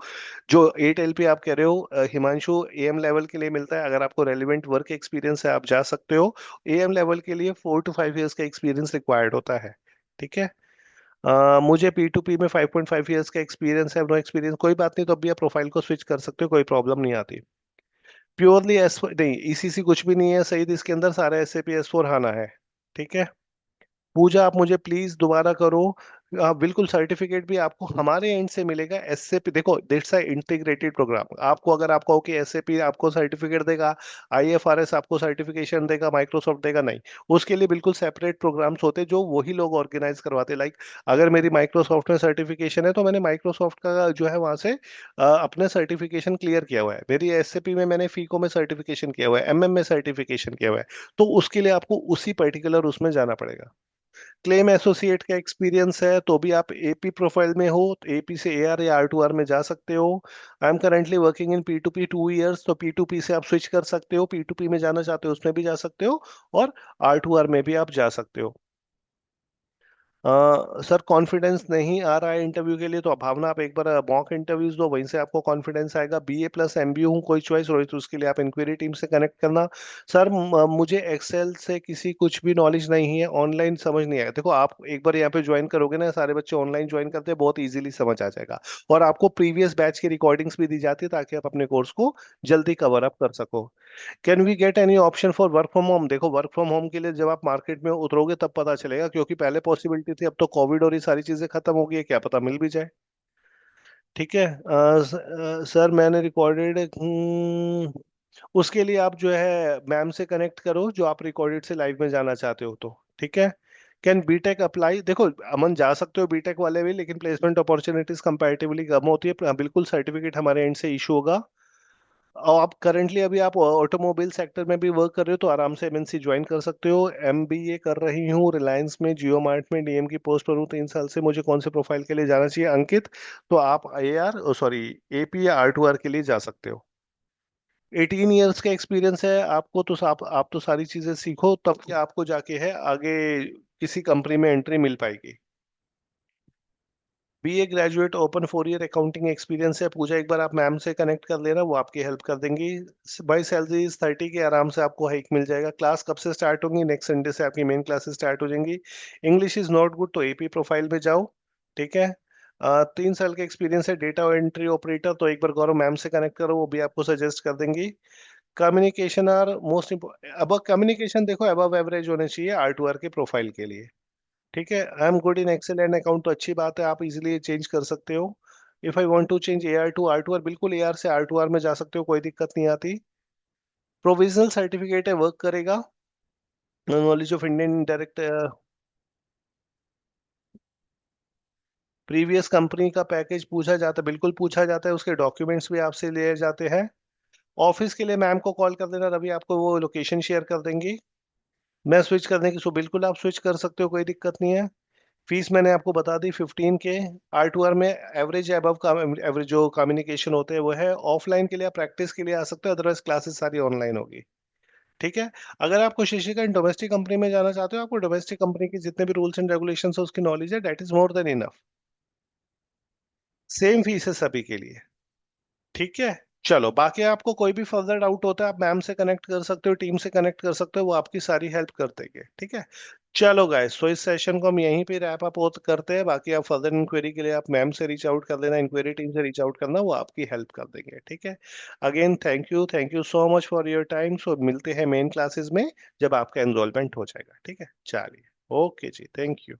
जो 8 LPA आप कह रहे हो, हिमांशु, एएम लेवल के लिए मिलता है। अगर आपको रेलिवेंट वर्क एक्सपीरियंस है आप जा सकते हो। एएम लेवल के लिए 4 to 5 years का एक्सपीरियंस रिक्वायर्ड होता है। ठीक है। मुझे P2P में 5.5 years का एक्सपीरियंस है, नो एक्सपीरियंस कोई बात नहीं, तो अभी आप प्रोफाइल को स्विच कर सकते हो, कोई प्रॉब्लम नहीं आती। प्योरली एस नहीं, ईसीसी कुछ भी नहीं है सही, इसके अंदर सारा SAP S/4HANA है। ठीक है। पूजा, आप मुझे प्लीज दोबारा करो। बिल्कुल, सर्टिफिकेट भी आपको हमारे एंड से मिलेगा। एसएपी देखो, दिट्स अ इंटीग्रेटेड प्रोग्राम। आपको अगर आप कहो कि एसएपी आपको सर्टिफिकेट देगा, आईएफआरएस आपको सर्टिफिकेशन देगा, माइक्रोसॉफ्ट देगा, नहीं। उसके लिए बिल्कुल सेपरेट प्रोग्राम्स होते हैं जो वही लोग ऑर्गेनाइज करवाते हैं। लाइक, अगर मेरी माइक्रोसॉफ्ट में सर्टिफिकेशन है तो मैंने माइक्रोसॉफ्ट का जो है वहां से अपने सर्टिफिकेशन क्लियर किया हुआ है। मेरी एसएपी में मैंने फीको में सर्टिफिकेशन किया हुआ है, एमएम में सर्टिफिकेशन किया हुआ है। तो उसके लिए आपको उसी पर्टिकुलर उसमें जाना पड़ेगा। क्लेम एसोसिएट का एक्सपीरियंस है तो भी आप एपी प्रोफाइल में हो, तो एपी से एआर या R2R में जा सकते हो। I am currently working in P2P 2 years, तो P2P से आप स्विच कर सकते हो। P2P में जाना चाहते हो उसमें भी जा सकते हो, और R2R में भी आप जा सकते हो। सर, कॉन्फिडेंस नहीं आ रहा है इंटरव्यू के लिए, तो भावना आप एक बार मॉक इंटरव्यूज दो, वहीं से आपको कॉन्फिडेंस आएगा। BA+MBA हूँ, कोई चॉइस रही तो उसके लिए आप इंक्वायरी टीम से कनेक्ट करना। सर, मुझे एक्सेल से किसी कुछ भी नॉलेज नहीं है, ऑनलाइन समझ नहीं आएगा। देखो, आप एक बार यहाँ पे ज्वाइन करोगे ना, सारे बच्चे ऑनलाइन ज्वाइन करते हैं, बहुत इजीली समझ आ जाएगा। और आपको प्रीवियस बैच की रिकॉर्डिंग्स भी दी जाती है ताकि आप अपने कोर्स को जल्दी कवर अप कर सको। Can we get any option for work from home? देखो, वर्क फ्रॉम होम के लिए जब आप मार्केट में उतरोगे तब पता चलेगा, क्योंकि पहले पॉसिबिलिटी थी, अब तो कोविड और ये सारी चीजें खत्म हो गई है, क्या पता मिल भी जाए। ठीक है। सर, मैंने रिकॉर्डेड, उसके लिए आप जो है मैम से कनेक्ट करो, जो आप रिकॉर्डेड से लाइव में जाना चाहते हो तो। ठीक है। Can BTech apply? देखो, अमन, जा सकते हो बीटेक वाले भी, लेकिन प्लेसमेंट अपॉर्चुनिटीज कंपैरेटिवली कम होती है। बिल्कुल, सर्टिफिकेट हमारे एंड से इशू होगा। और आप करंटली अभी आप ऑटोमोबाइल सेक्टर में भी वर्क कर रहे हो तो आराम से एमएनसी ज्वाइन कर सकते हो। एमबीए कर रही हूँ रिलायंस में, जियो मार्ट में डीएम की पोस्ट पर हूँ 3 साल से। मुझे कौन से प्रोफाइल के लिए जाना चाहिए अंकित? तो आप एआर, सॉरी, एपी या R2R के लिए जा सकते हो। 18 years का एक्सपीरियंस है आपको, तो आप तो सारी चीजें सीखो, तब क्या आपको जाके है आगे किसी कंपनी में एंट्री मिल पाएगी। BA graduate, open 4 year accounting experience है। पूजा, एक बार आप मैम से कनेक्ट कर लेना, वो आपकी हेल्प कर देंगी। बाई सैलरी 30 के आराम से आपको हाइक मिल जाएगा। क्लास कब से स्टार्ट होंगी? नेक्स्ट संडे से आपकी मेन क्लासेस स्टार्ट हो जाएंगी। इंग्लिश इज नॉट गुड, तो एपी प्रोफाइल में जाओ। ठीक है। 3 साल का एक्सपीरियंस है डेटा एंट्री ऑपरेटर, तो एक बार गौरव मैम से कनेक्ट करो, वो भी आपको सजेस्ट कर देंगी। Communication are most important. अब कम्युनिकेशन देखो अबव एवरेज होने चाहिए R2R के प्रोफाइल के लिए। ठीक है। I am good in Excel and account, तो अच्छी बात है, आप इजीली चेंज कर सकते हो। If I want to change AR to R2R, बिल्कुल एआर से R2R में जा सकते हो, कोई दिक्कत नहीं आती। प्रोविजनल सर्टिफिकेट है, वर्क करेगा। Knowledge of Indian direct, previous company का पैकेज पूछा जाता है, बिल्कुल पूछा जाता है, उसके डॉक्यूमेंट्स भी आपसे लिए जाते हैं। ऑफिस के लिए मैम को कॉल कर देना, रवि आपको वो लोकेशन शेयर कर देंगी। मैं स्विच करने की, सो बिल्कुल आप स्विच कर सकते हो, कोई दिक्कत नहीं है। फीस मैंने आपको बता दी, 15 के। R2R में एवरेज है, अबव का एवरेज जो कम्युनिकेशन होते हैं वो है। ऑफलाइन के लिए आप प्रैक्टिस के लिए आ सकते हो, अदरवाइज क्लासेस सारी ऑनलाइन होगी। ठीक है। अगर आपको शिशिका डोमेस्टिक कंपनी में जाना चाहते हो, आपको डोमेस्टिक कंपनी के जितने भी रूल्स एंड रेगुलेशन है उसकी नॉलेज है, that is more than enough. Same fees है सभी के लिए। ठीक है। चलो, बाकी आपको कोई भी फर्दर डाउट होता है आप मैम से कनेक्ट कर सकते हो, टीम से कनेक्ट कर सकते हो, वो आपकी सारी हेल्प कर देंगे। ठीक है। चलो गाइस, सो इस सेशन को हम यहीं पे रैप अप करते हैं। बाकी आप फर्दर इंक्वायरी के लिए आप मैम से रीच आउट कर लेना, इंक्वायरी टीम से रीच आउट करना, वो आपकी हेल्प कर देंगे। ठीक है। Again, thank you so much for your time. So मिलते हैं मेन क्लासेस में जब आपका एनरोलमेंट हो जाएगा। ठीक है, चलिए। ओके जी, थैंक यू।